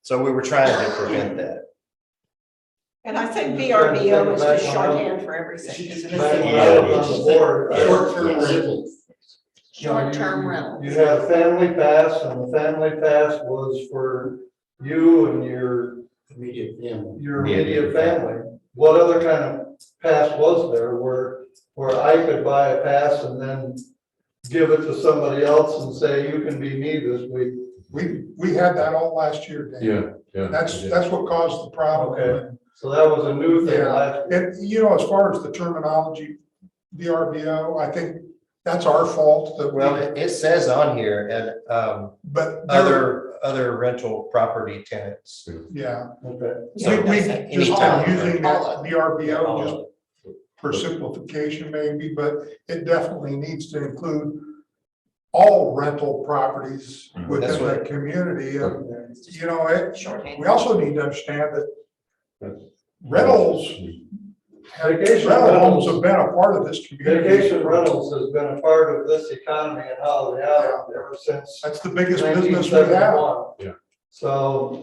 So we were trying to prevent that. And I think VRBO is just shorthand for everything. isn't it? Back when I was on the board, Short-term rentals. Short-term rentals. You had a family pass, and the family pass was for you and your Immediate family. immediate family. What other kind of pass was there where I could buy a pass and then give it to somebody else and say, you can be me this week? we had that all last year, Dan. Yeah. That's what caused the problem. Okay. So that was a new thing Yeah. last year. And, as far as the terminology, VRBO, I think that's our fault that Well, it says on here, and but there- other rental property tenants. yeah. Okay. So We just anytime. been using All that of VRBO just for simplification maybe, but it definitely needs to include all rental properties That's within what- the community. And, Shorthand. we also need to understand that rentals, Vacation rental homes rentals, have been a part of this community. vacation rentals has been a part of this economy in Holiday Island ever since That's the biggest business we have. 1971. Yeah. So,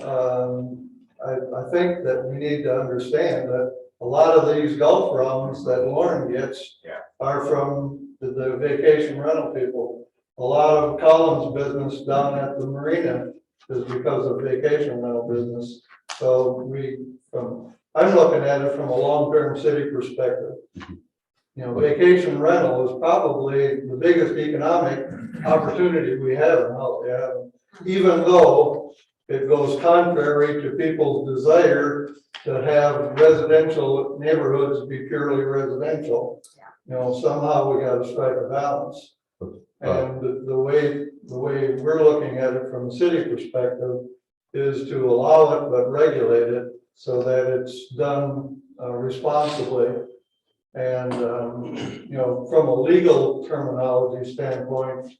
I think that we need to understand that a lot of these golf runs that Lauren gets Yeah. are from the vacation rental people. a lot of Collins' business down at the marina is because of vacation rental business. So I'm looking at it from a long-term city perspective. You know, vacation rental is probably the biggest economic opportunity we have in Holiday Island, even though it goes contrary to people's desire to have residential neighborhoods be purely residential. You know, somehow we gotta strike a balance. And the way we're looking at it from a city perspective is to allow it but regulate it so that it's done responsibly. And, you know, from a legal terminology standpoint,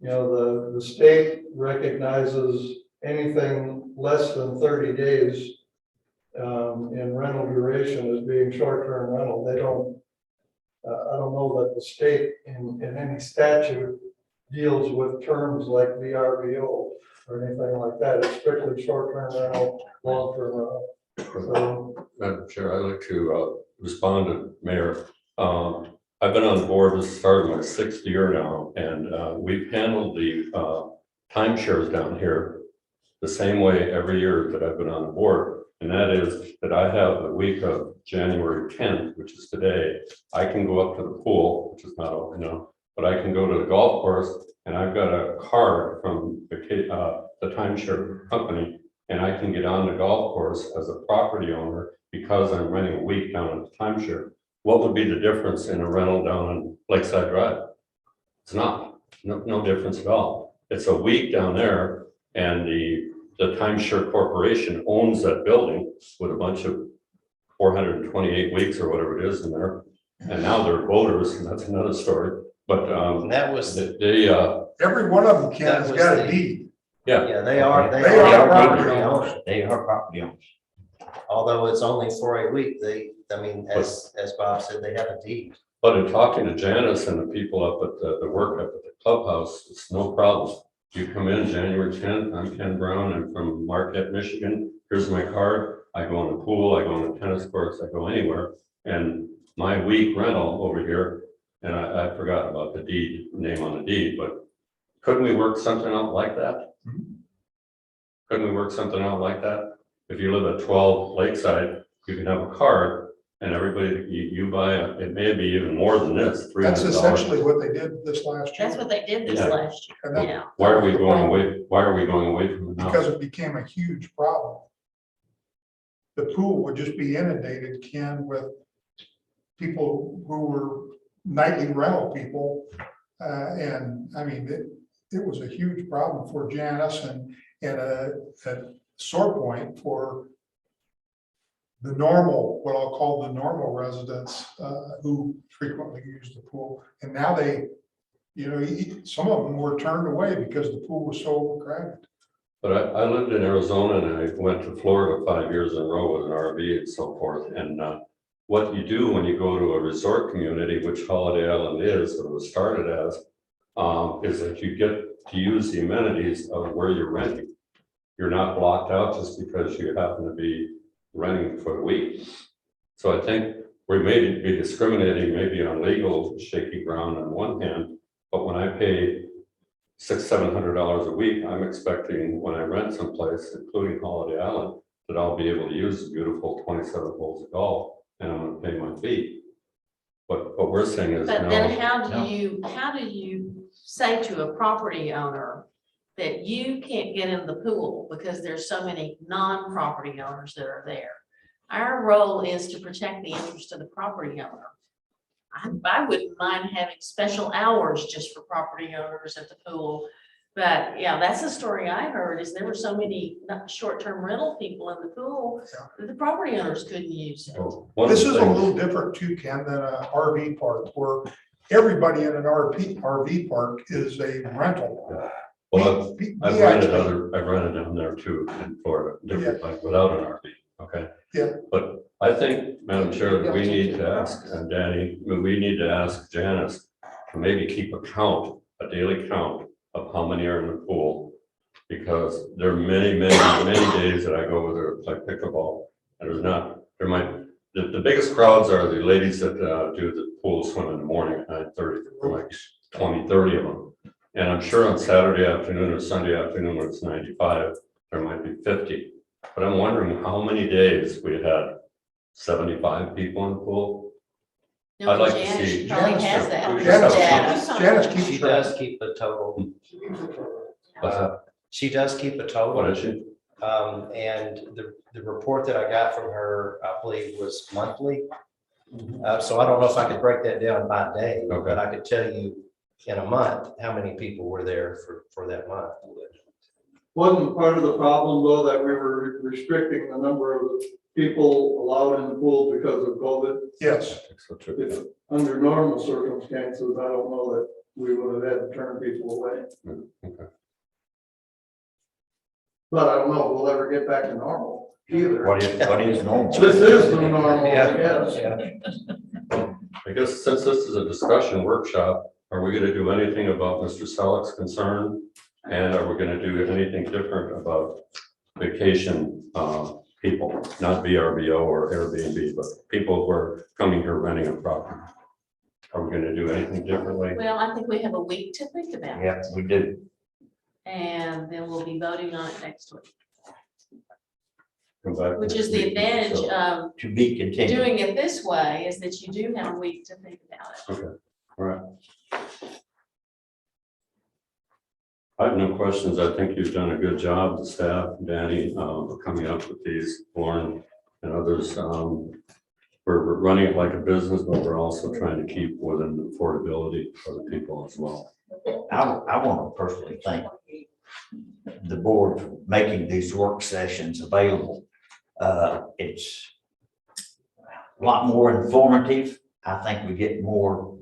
you know, the state recognizes anything less than 30 days in rental duration as being short-term rental. They don't, I don't know that the state in any statute deals with terms like VRBO or anything like that. It's strictly short-term rental, long-term rental. So, Madam Chair, I'd like to respond to Mayor. I've been on the board, this started my 6th year now, and we've handled the timeshares down here the same way every year that I've been on the board. And that is that I have the week of January 10th, which is today, I can go up to the pool, which is not open now, but I can go to the golf course and I've got a card from the timeshare company, and I can get on the golf course as a property owner because I'm renting a week down at the timeshare. What would be the difference in a rental down on Lakeside Drive? It's not, no difference at all. It's a week down there, and the timeshare corporation owns that building with a bunch of 428 weeks or whatever it is in there. And now they're voters, and that's another story. But That was the, Every one of them, Ken, That has was got a the- deed. yeah, they are They are property owners. They are property owners. Although it's only for a week, I mean, as Bob said, they have a deed. But in talking to Janice and the people up at the work up at the clubhouse, it's no problem. You come in January 10th, I'm Ken Brown, I'm from Marquette, Michigan. Here's my card. I go in the pool, I go on the tennis courts, I go anywhere. And my week rental over here, and I forgot about the deed, name on the deed, but couldn't we work something out like that? Couldn't we work something out like that? If you live at 12 Lakeside, you can have a card, and everybody, you buy, it may be even more than this, $300. That's essentially what they did this last year. That's what they did this Yeah. last And year, that- yeah. Why are we going away? Why are we going away from it now? Because it became a huge problem. The pool would just be inundated, Ken, with people who were nightly rental people. And I mean, it was a huge problem for Janice and a sore point for the normal, what I'll call the normal residents who frequently use the pool. And now they, you know, some of them were turned away because the pool was so overcrowded. But I lived in Arizona and I went to Florida 5 years in a row with an RV and so forth. And what you do when you go to a resort community, which Holiday Island is, or was started as, is that you get to use the amenities of where you're renting. You're not blocked out just because you happen to be renting for the week. So I think we may be discriminating maybe on legal shaky ground on one hand, but when I pay $600-700 a week, I'm expecting when I rent someplace, including Holiday Island, that I'll be able to use the beautiful 27 holes of golf, and I'm gonna pay my fee. But what we're saying is But then no. how do you say to a property owner that you can't get in the pool because there's so many non-property owners that are there? Our role is to protect the interest of the property owner. I wouldn't mind having special hours just for property owners at the pool. But yeah, that's the story I heard, is there were so many short-term rental people in the pool that the property owners couldn't use it. One of This the is a things- little different too, Ken, than an RV park where everybody in an RV park is a rental. Well, We I've actually- rented down there too in Florida, different, like without an RV, okay? Yeah. But I think, Madam Chair, that we need to ask, and Danny, we need to ask Janice to maybe keep a count, a daily count of how many are in the pool. Because there are many days that I go over there to play pickleball, and the biggest crowds are the ladies that do the pool swim in the morning at 9:30, like 20, 30 of them. And I'm sure on Saturday afternoon or Sunday afternoon when it's 95, there might be 50. But I'm wondering how many days we had 75 people in the pool? No, I'd like to Janice see- probably Janice has does. that. Janice keeps She track. does keep a total. What's that? She does keep a What total. is she? And the report that I got from her, I believe, was monthly. So I don't know if I could break that down by day, Okay. but I could tell you in a month, how many people were there for that month. Wasn't part of the problem though that we were restricting the number of people allowed in the pool because of COVID? Yes, So true. If, under normal circumstances, I don't know that we would have had to turn people away. Okay. But I don't know, if we'll ever get back to normal either. What is normal? This is the normal, I Yeah, guess. yeah. I guess since this is a discussion workshop, are we gonna do anything about Mr. Selleck's concern? And are we gonna do anything different about vacation, people, not VRBO or Airbnb, but people who are coming here renting a property? Are we gonna do anything differently? Well, I think we have a week to think about it, Yeah, we do. and then we'll be voting on it next week, Come back which next is the week. advantage So, of To be continued. doing it this way, is that you do have a week to think about it. All right. I have no questions. I think you've done a good job, the staff, Danny, coming up with these, Lauren and others. We're running it like a business, but we're also trying to keep within affordability for the people as well. I want to personally thank the board for making these work sessions available. It's a lot more informative. I think we get more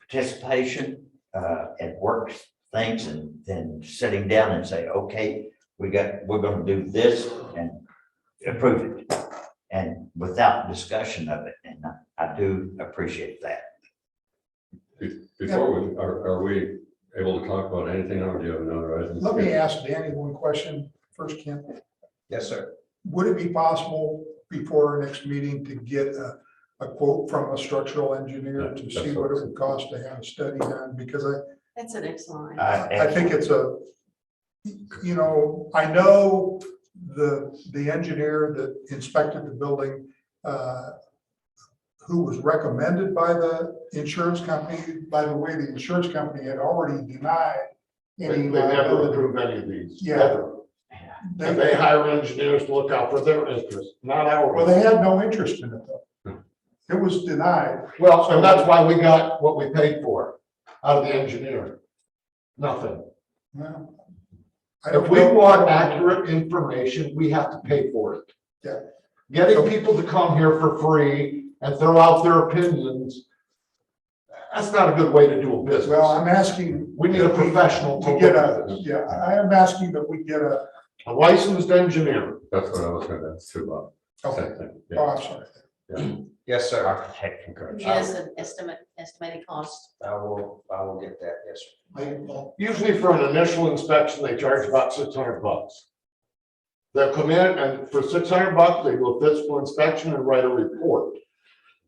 participation at work things and then sitting down and say, okay, we're going to do this and approve it. And without discussion of it, and I do appreciate that. Before are we able to talk about anything, or do you have another item? let me ask Danny one question first, Ken. Yes, sir. Would it be possible before our next meeting to get a quote from a structural engineer to see what it would cost to have a study done? Because That's an excellent. I think it's I know the engineer that inspected the building, who was recommended by the insurance company. By the way, the insurance company had already denied They any never liability. approve any of these. Yeah. ever. And they hire engineers to look out for their interests, not Well, ours. they had no interest in it though. It was denied. Well, and that's why we got what we paid for out of the engineer. Nothing. Well, I don't If we know. want accurate information, we have to pay for it. Yeah. Getting people to come here for free and throw out their opinions, that's not a good way to do a business. Well, I'm asking. We need a professional to To look get at this. yeah, I am asking that we get a, A licensed engineer. That's what I was gonna ask too, Bob. okay, Same thing. oh, Yeah. I'm sorry. Yes, sir. Architect. Yes, an estimated cost. I will get that. Yes, sir. Usually for an initial inspection, they charge about $600. They'll come in and for $600, they do a physical inspection and write a report.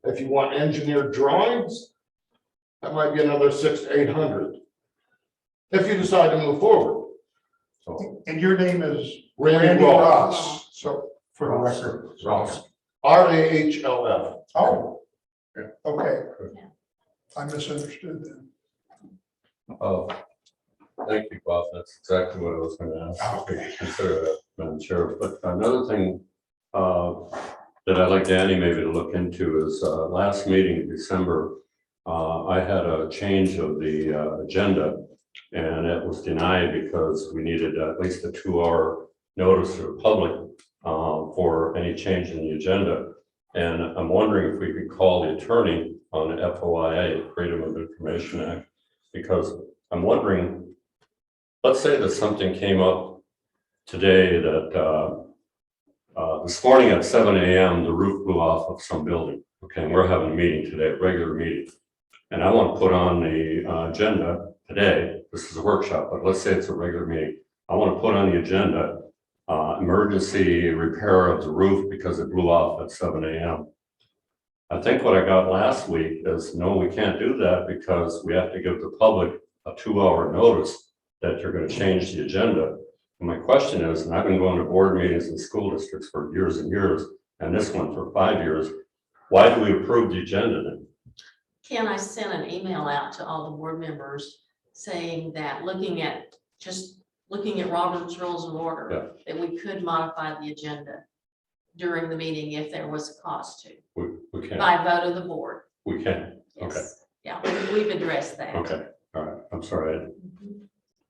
If you want engineered drawings, that might be another $600 to $800. If you decide to move forward. And your name is Randy Ross. So for the record. Ross. RAHLF. Oh, okay. Yeah. I misunderstood then. Oh, thank you, Bob. That's exactly what I was gonna ask. Okay. Consider that, Madam Chair. But another thing that I'd like Danny maybe to look into is last meeting in December, I had a change of the agenda, and it was denied because we needed at least a 2-hour notice to the public for any change in the agenda. And I'm wondering if we could call the attorney on the FOIA, Freedom of Information Act, because I'm wondering, let's say that something came up today that this morning at 7 a.m., the roof blew off of some building. Okay, and we're having a meeting today, a regular meeting. And I want to put on the agenda today, this is a workshop, but let's say it's a regular meeting. I want to put on the agenda emergency repair of the roof because it blew off at 7 a.m. I think what I got last week is, no, we can't do that because we have to give the public a 2-hour notice that you're gonna change the agenda. And my question is, and I've been going to board meetings in school districts for years and years, and this one for 5 years, why do we approve the agenda then? Ken, I sent an email out to all the board members saying that looking at Robert's Rules of Order, that we could modify the agenda during the meeting if there was a cause to, We can, by vote of the board. we can, okay, Yes. Yeah, we've addressed that. okay, all right, I'm sorry,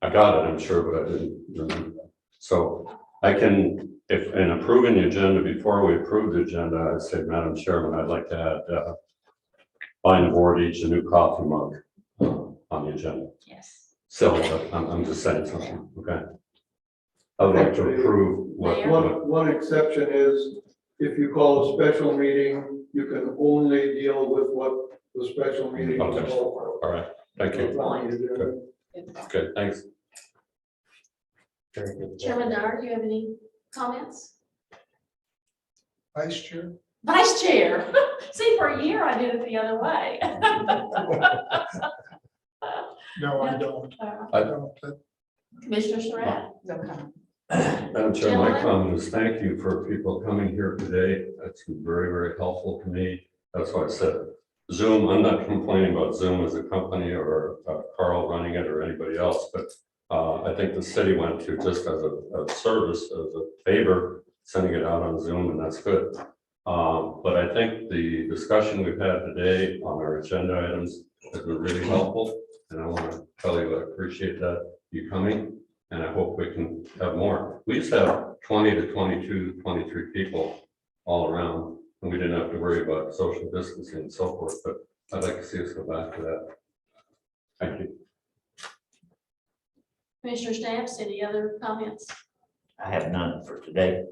I got it, I'm sure, but I didn't remember that. So I can, if in approving the agenda, before we approve the agenda, I'd say, Madam Chairman, I'd like to add, find the board each a new coffee mug on the agenda. Yes. Silly, but I'm just saying something, okay? I would like to approve what, One exception is if you call a special meeting, you can only deal with what the special meeting is Okay. called all right, thank for. you, good, thanks. Very good. Chairman Dyer, do you have any comments? Vice Chair? Vice Chair, see, for a year I did it the other way. No, I don't. I don't. Commissioner Surratt? Madam Chair, my comment is thank you for people coming here today. That's been very, very helpful to me. That's why I said Zoom, I'm not complaining about Zoom as a company or Carl running it or anybody else, but I think the city went to just as a service, as a favor, sending it out on Zoom, and that's good. But I think the discussion we've had today on our agenda items has been really helpful. And I want to tell you, I appreciate that you coming, and I hope we can have more. We used to have 20 to 22, 23 people all around, and we didn't have to worry about social distancing and so forth, but I'd like to see us go back to that. Thank you. Commissioner Stamps, any other comments? I have none for today.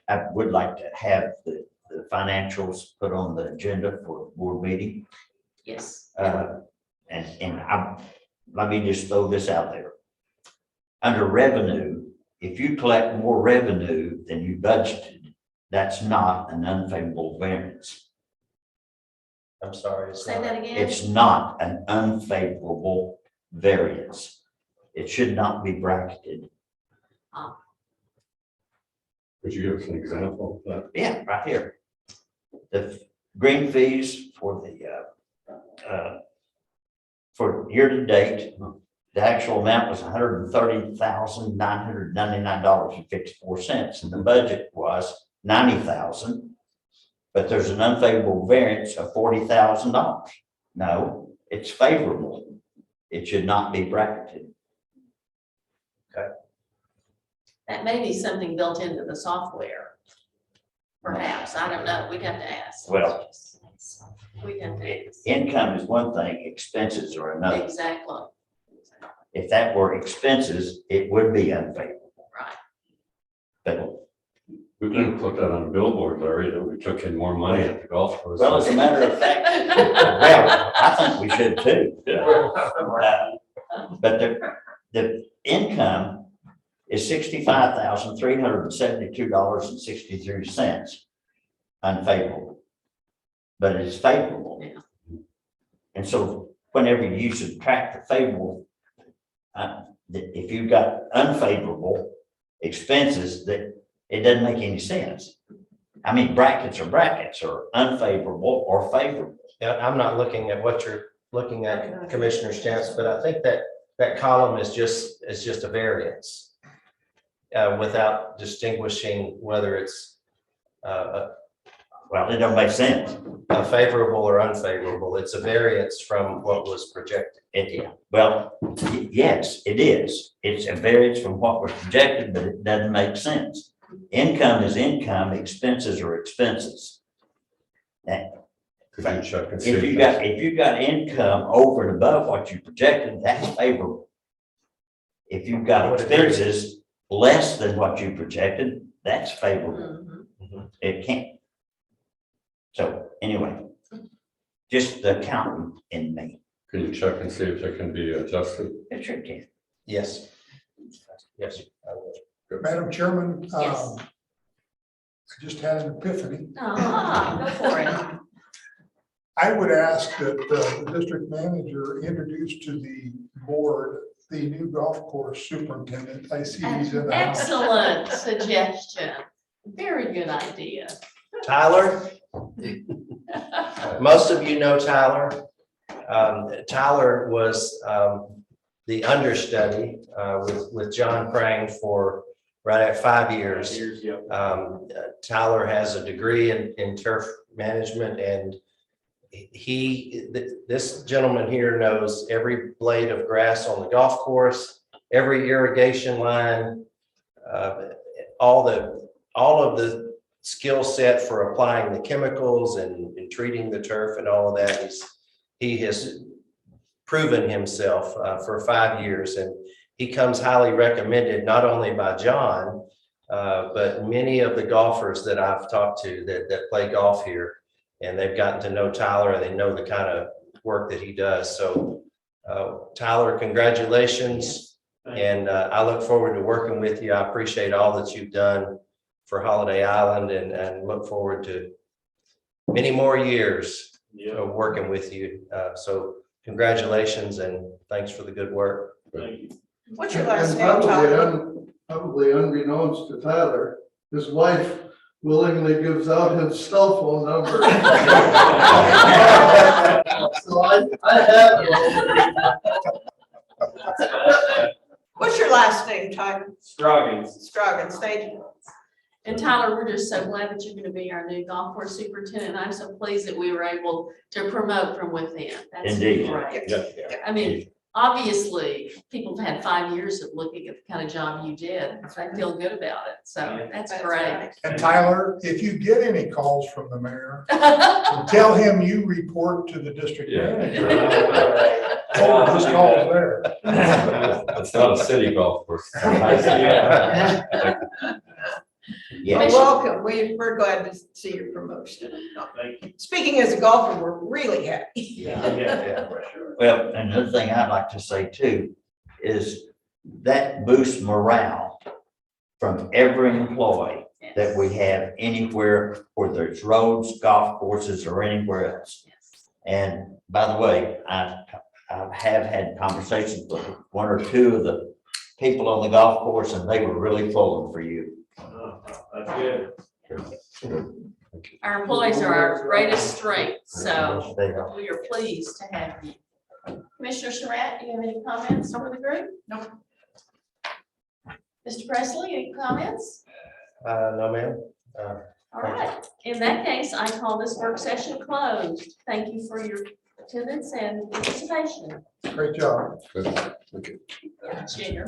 I would like to have the financials put on the agenda for the board meeting. Yes. Let me just throw this out there. Under revenue, if you collect more revenue than you budgeted, that's not an unfavorable variance. I'm sorry. Say that again. It's not an unfavorable variance. It should not be bracketed. Could you give us an example of that? Yeah, right here. The green fees for year to date, the actual amount was $130,999.54, and the budget was $90,000. But there's an unfavorable variance of $40,000. No, it's favorable. It should not be bracketed. That may be something built into the software. Perhaps, I don't know, we'd have to ask. Well, We'd have to ask. income is one thing, expenses are another. Exactly. If that were expenses, it would be unfavorable. Right. But, We didn't put that on a billboard, Larry, that we took in more money at the golf course. well, as a matter of fact, well, I think we should too. Yeah. But the income is $65,372.63 unfavorable. But it's favorable. Yeah. And so whenever you subtract the favorable, if you've got unfavorable expenses, that it doesn't make any sense. I mean, brackets are brackets, or unfavorable or favorable. Yeah, I'm not looking at what you're looking at, Commissioner Stamps, but I think that column is just a variance. Without distinguishing whether it's Well, it don't make sense. a favorable or unfavorable. It's a variance from what was projected. Yes, it is. It's a variance from what was projected, but it doesn't make sense. Income is income, expenses are expenses. Could you check and see? If you got income over and above what you projected, that's favorable. If you've got expenses less than what you projected, that's favorable. Mhm. It can't. So anyway, just the accountant in me. Can you check and see if it can be adjusted? It sure can. Yes. Yes. I will. Madam Chairman, Yes. I just had an epiphany. Go for it. I would ask that the district manager introduce to the board the new golf course superintendent. I see he's in the house. Excellent suggestion. Very good idea. Tyler? Most of you know Tyler. Tyler was the understudy with John Prang for right at 5 years. Tyler has a degree in turf management, and this gentleman here knows every blade of grass on the golf course, every irrigation line, all of the skill set for applying the chemicals and treating the turf and all of that. He has proven himself for 5 years, and he comes highly recommended not only by John, but many of the golfers that I've talked to that play golf here, and they've gotten to know Tyler and they know the kind of work that he does. So Tyler, congratulations. And I look forward to working with you. I appreciate all that you've done for Holiday Island, and look forward to many more years of working with you. So congratulations and thanks for the good work. What's your last And name, Tyler? probably unbeknownst to Tyler, his wife willingly gives out his cell phone number. So I have. What's your last name, Tyler? Scroggins. Scroggins, thank you. And Tyler, we're just so glad that you're going to be our new golf course superintendent. I'm so pleased that we were able to promote from within. That's Indeed. great. I mean, obviously, people have had 5 years of looking at the kind of job you did. I feel good about it. So that's great. right. And Tyler, if you get any calls from the mayor, tell him you report to the district manager. Hold his calls there. It's not a city golf course. Yeah. Well, welcome. We're glad to see your promotion. Speaking as a golfer, we're really happy. Well, another thing I'd like to say too, is that boosts morale from every employee that we have anywhere, whether it's roads, golf courses, or anywhere else. And by the way, I have had conversations with one or two of the people on the golf course, and they were really pulling for you. That's good. Our employees are our greatest strength, so They are. we are pleased to have you. Commissioner Surratt, do you have any comments for the group? No. Mr. Presley, any comments? No, ma'am. All right. In that case, I call this work session closed. Thank you for your attendance and participation. Great job. Yeah, Junior.